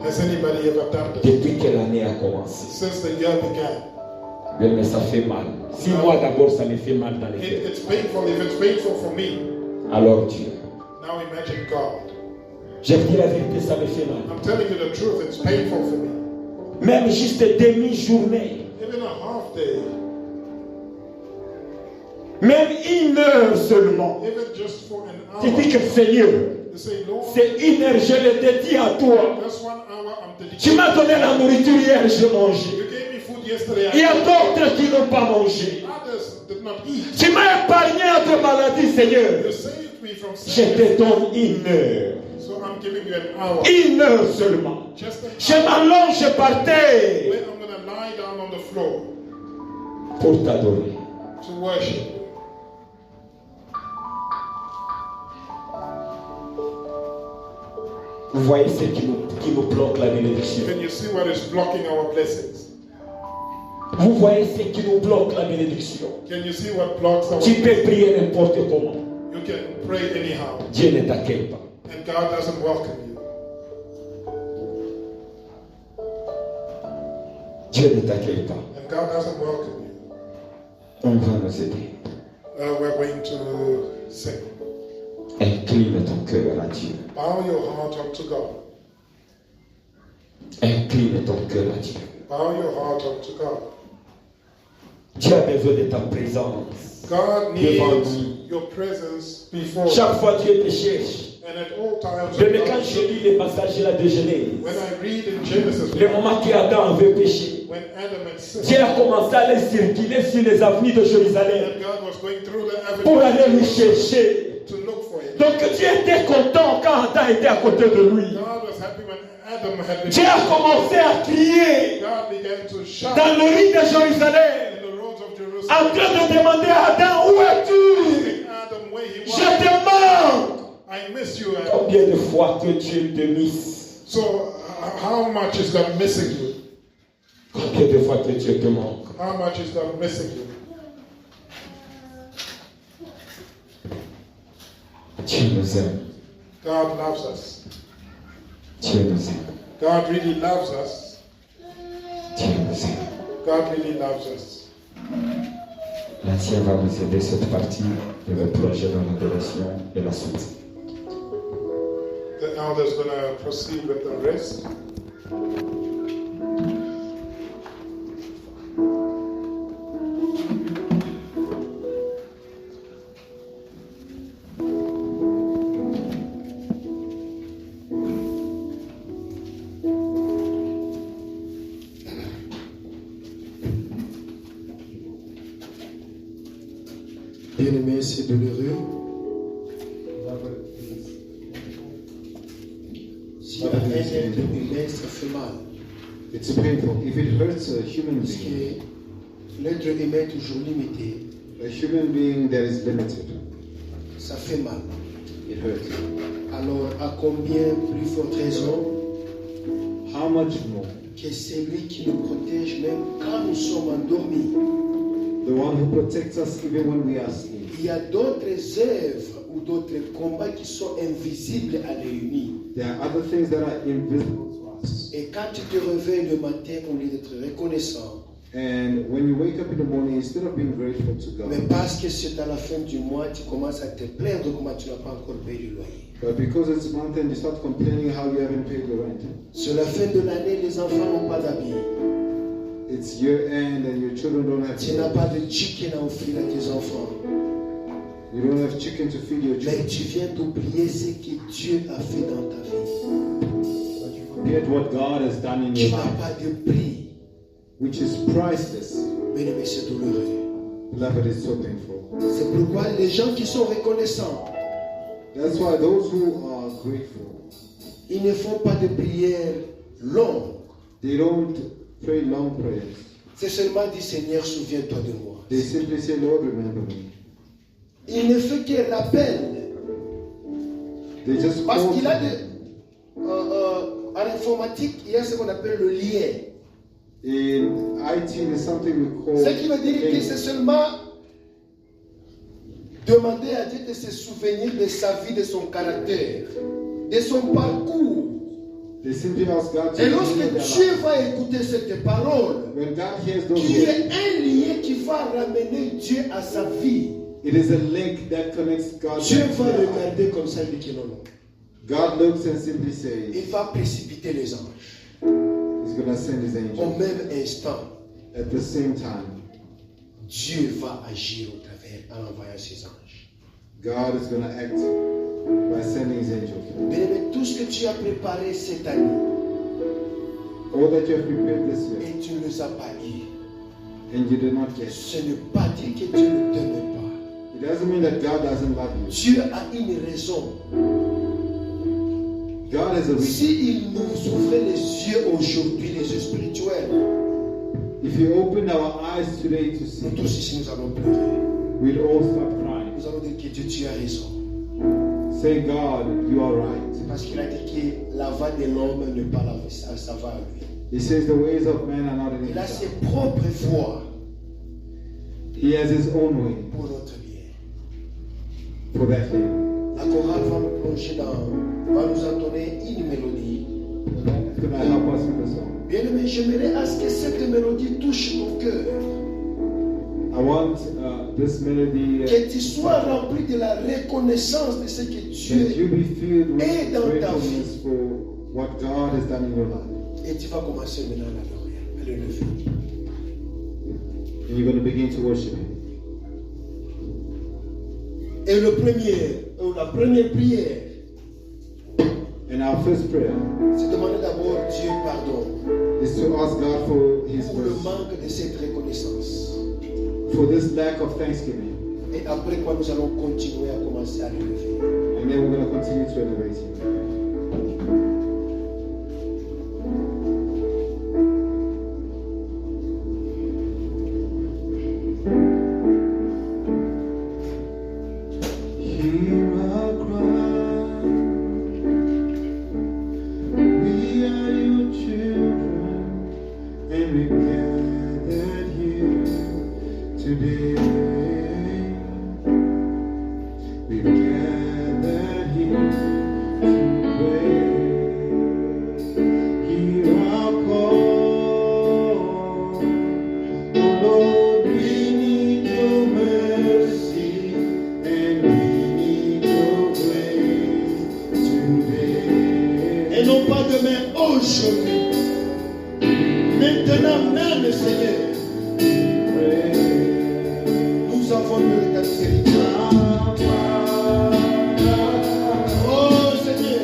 Has anybody ever done that? depuis que l'année a commencé? Since the year began. Bien, mais ça fait mal. Si moi d'abord ça me fait mal dans les cœurs, It's painful. If it's painful for me, alors Dieu. now imagine God. Je dis la vérité, ça me fait mal. I'm telling you the truth, it's painful for me. Même juste demi-journée, Even a half day, même une heure seulement. even just for an Tu dis hour, que Seigneur, you say, Lord, c'est une heure, je le dédie à toi. just 1 hour I'm dedicated. Tu m'as donné la nourriture hier, je mangeais. You gave me food yesterday. Il y a d'autres qui n'ont pas mangé. Others did not eat. Tu m'as épargné de maladies, Seigneur. You saved me from Je sickness. te donne une heure. So I'm giving you an hour. Une heure seulement. Just an Je hour m'allonge par terre where I'm going to lie down on the floor pour t'adorer. to worship. Vous voyez ce qui nous bloque la bénédiction. Can you see what is blocking our blessings? Vous voyez ce qui nous bloque la bénédiction. Can you see what blocks our Tu peux prier n'importe comment. You can pray anyhow. Dieu ne t'accueille pas. And God doesn't welcome you. Dieu ne t'accueille pas. And God doesn't welcome you. On va nous aider. We're going to sing. Incline ton cœur à Dieu. Bow your heart unto God. Incline ton cœur à Dieu. Bow your heart unto God. Dieu a besoin de ta présence. God Devant needs lui. your presence before Chaque you. fois Dieu te cherche. And at all times, Même quand je lis les passages là de Genèse, when I read in Genesis, le moment qu'Adam avait péché, when Adam had sinned, Dieu a commencé à aller circuler sur les avenues de Jérusalem and God was going through the pour avenue aller lui chercher. to look for him. Donc Dieu était content quand Adam était à côté de lui. God was happy when Adam had been. Dieu a commencé à crier God began to shout dans le rue de Jérusalem, in the roads of en Jerusalem. train de demander à Adam, où es-tu? Asking Adam where he Je was. te manque. I miss you, Adam. Combien de fois que Dieu te mise? So, how much is God missing you? Combien de fois que Dieu te manque? How much is God missing you? Dieu nous aime. God loves us. Dieu nous aime. God really loves us. Dieu nous aime. God really loves us. L'ancien va nous aider cette partie et me plonger dans l'adoration et la suite. The elder's going to proceed with the rest. Bien-aimé, c'est douloureux. Si un être humain, ça fait mal. It's painful. If it hurts a human Parce being, que l'être humain est toujours limité. a human being that is limited, Ça fait mal. it hurts. Alors, à combien plus forte raison How much more? que c'est lui qui nous protège même quand nous sommes endormis. The one who protects us even when we are asleep. Il y a d'autres œuvres ou d'autres combats qui sont invisibles à l'œil nu. There are other things that are invisible to us. Et quand tu te réveilles le matin, au lieu d'être reconnaissant, And when you wake up in the morning, instead of being grateful to mais God, parce que c'est à la fin du mois, tu commences à te plaindre comment tu n'as pas encore payé le loyer. but because it's month and you start complaining how you haven't paid your rent. Sur la fin de l'année, les enfants n'ont pas d'habits. It's year end and your children don't have Tu n'as food. pas de chicken à offrir à tes enfants. You don't have chicken to feed your Mais children. tu viens d'oublier ce que Dieu a fait dans ta vie. Forget what God has done in Tu your n'as life, pas de prix. which is priceless. Mais c'est douloureux. Beloved, it's so painful. C'est pourquoi les gens qui sont reconnaissants, That's why those who are grateful, ils ne font pas de prières longues. they don't pray long prayers. C'est seulement dit Seigneur, souviens-toi de moi. They simply say, Lord, remember me. Il ne fait que rappel. They just Parce call qu'il a to de. him. En informatique, il y a ce qu'on appelle le lien. In IT, there's something we call Ce qui veut dire que c'est seulement demander à Dieu de se souvenir de sa vie, de son caractère, de son parcours. They simply ask God to Et remember lorsque their life. Dieu va écouter cette parole, When God hears those qui est words, un lien qui va ramener Dieu à sa vie, it is a link that connects God Dieu to va their life. regarder comme ça et dit que non, non. God looks and simply Il says, va précipiter les anges. He's going to send His Au angel. même instant, At the same time, Dieu va agir au travers en envoyant ses anges. God is going to act by sending His angel. Bien-aimé, tout ce que tu as préparé cette année All that you have prepared this year, et tu ne les as pas eu, and you did not get. ce n'est pas dire que Dieu ne t'aime pas. It doesn't mean that God doesn't love you. Dieu a une raison. God has a reason. S'il nous ouvrait les yeux aujourd'hui, les yeux spirituels, If you open our eyes today to nous see, tous ici nous allons pleurer. we'll all start crying. Nous allons dire que Dieu, tu as raison. Say, God, you are right. Parce qu'il a dit que la voie de l'homme n'est pas la voie, ça va à lui. He says the ways of man are not in Il a His ses sight. propres voies He has His own way pour notre bien. for that lady. La chorale va nous plonger va nous entonner une mélodie. It's going to help us with the song. Bien-aimé, j'aimerais à ce que cette mélodie touche ton cœur. I want this melody Que tu sois rempli de la reconnaissance de ce que that you Dieu be filled est with dans ta gratefulness vie. for what God has done in your life. Et tu vas commencer maintenant à l'adorer, à le lever. And you're going to begin to worship Him. Et la première prière, And our first prayer c'est demander d'abord Dieu pardon is to ask God for His pour le mercy, manque de cette reconnaissance. for this lack of thanksgiving. Et après quoi, nous allons continuer à commencer à le lever. And then we're going to continue to elevate Him. Hear our cry. We are your children, and we gathered here today. We've gathered here to pray. Hear our call. Oh Lord, we need your mercy, and we need your grace today. Et non pas demain, aujourd'hui. Maintenant même, Seigneur, nous avons mérité ta miséricorde. Oh Seigneur,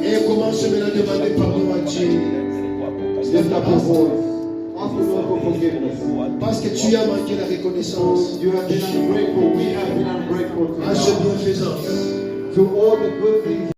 et commence maintenant à demander pardon à Dieu. Lift up your voice. Ask the Lord for forgiveness. Parce que tu as manqué la reconnaissance You have been ungrateful. We have been ungrateful to à ce God. bienfaisance. To all the good things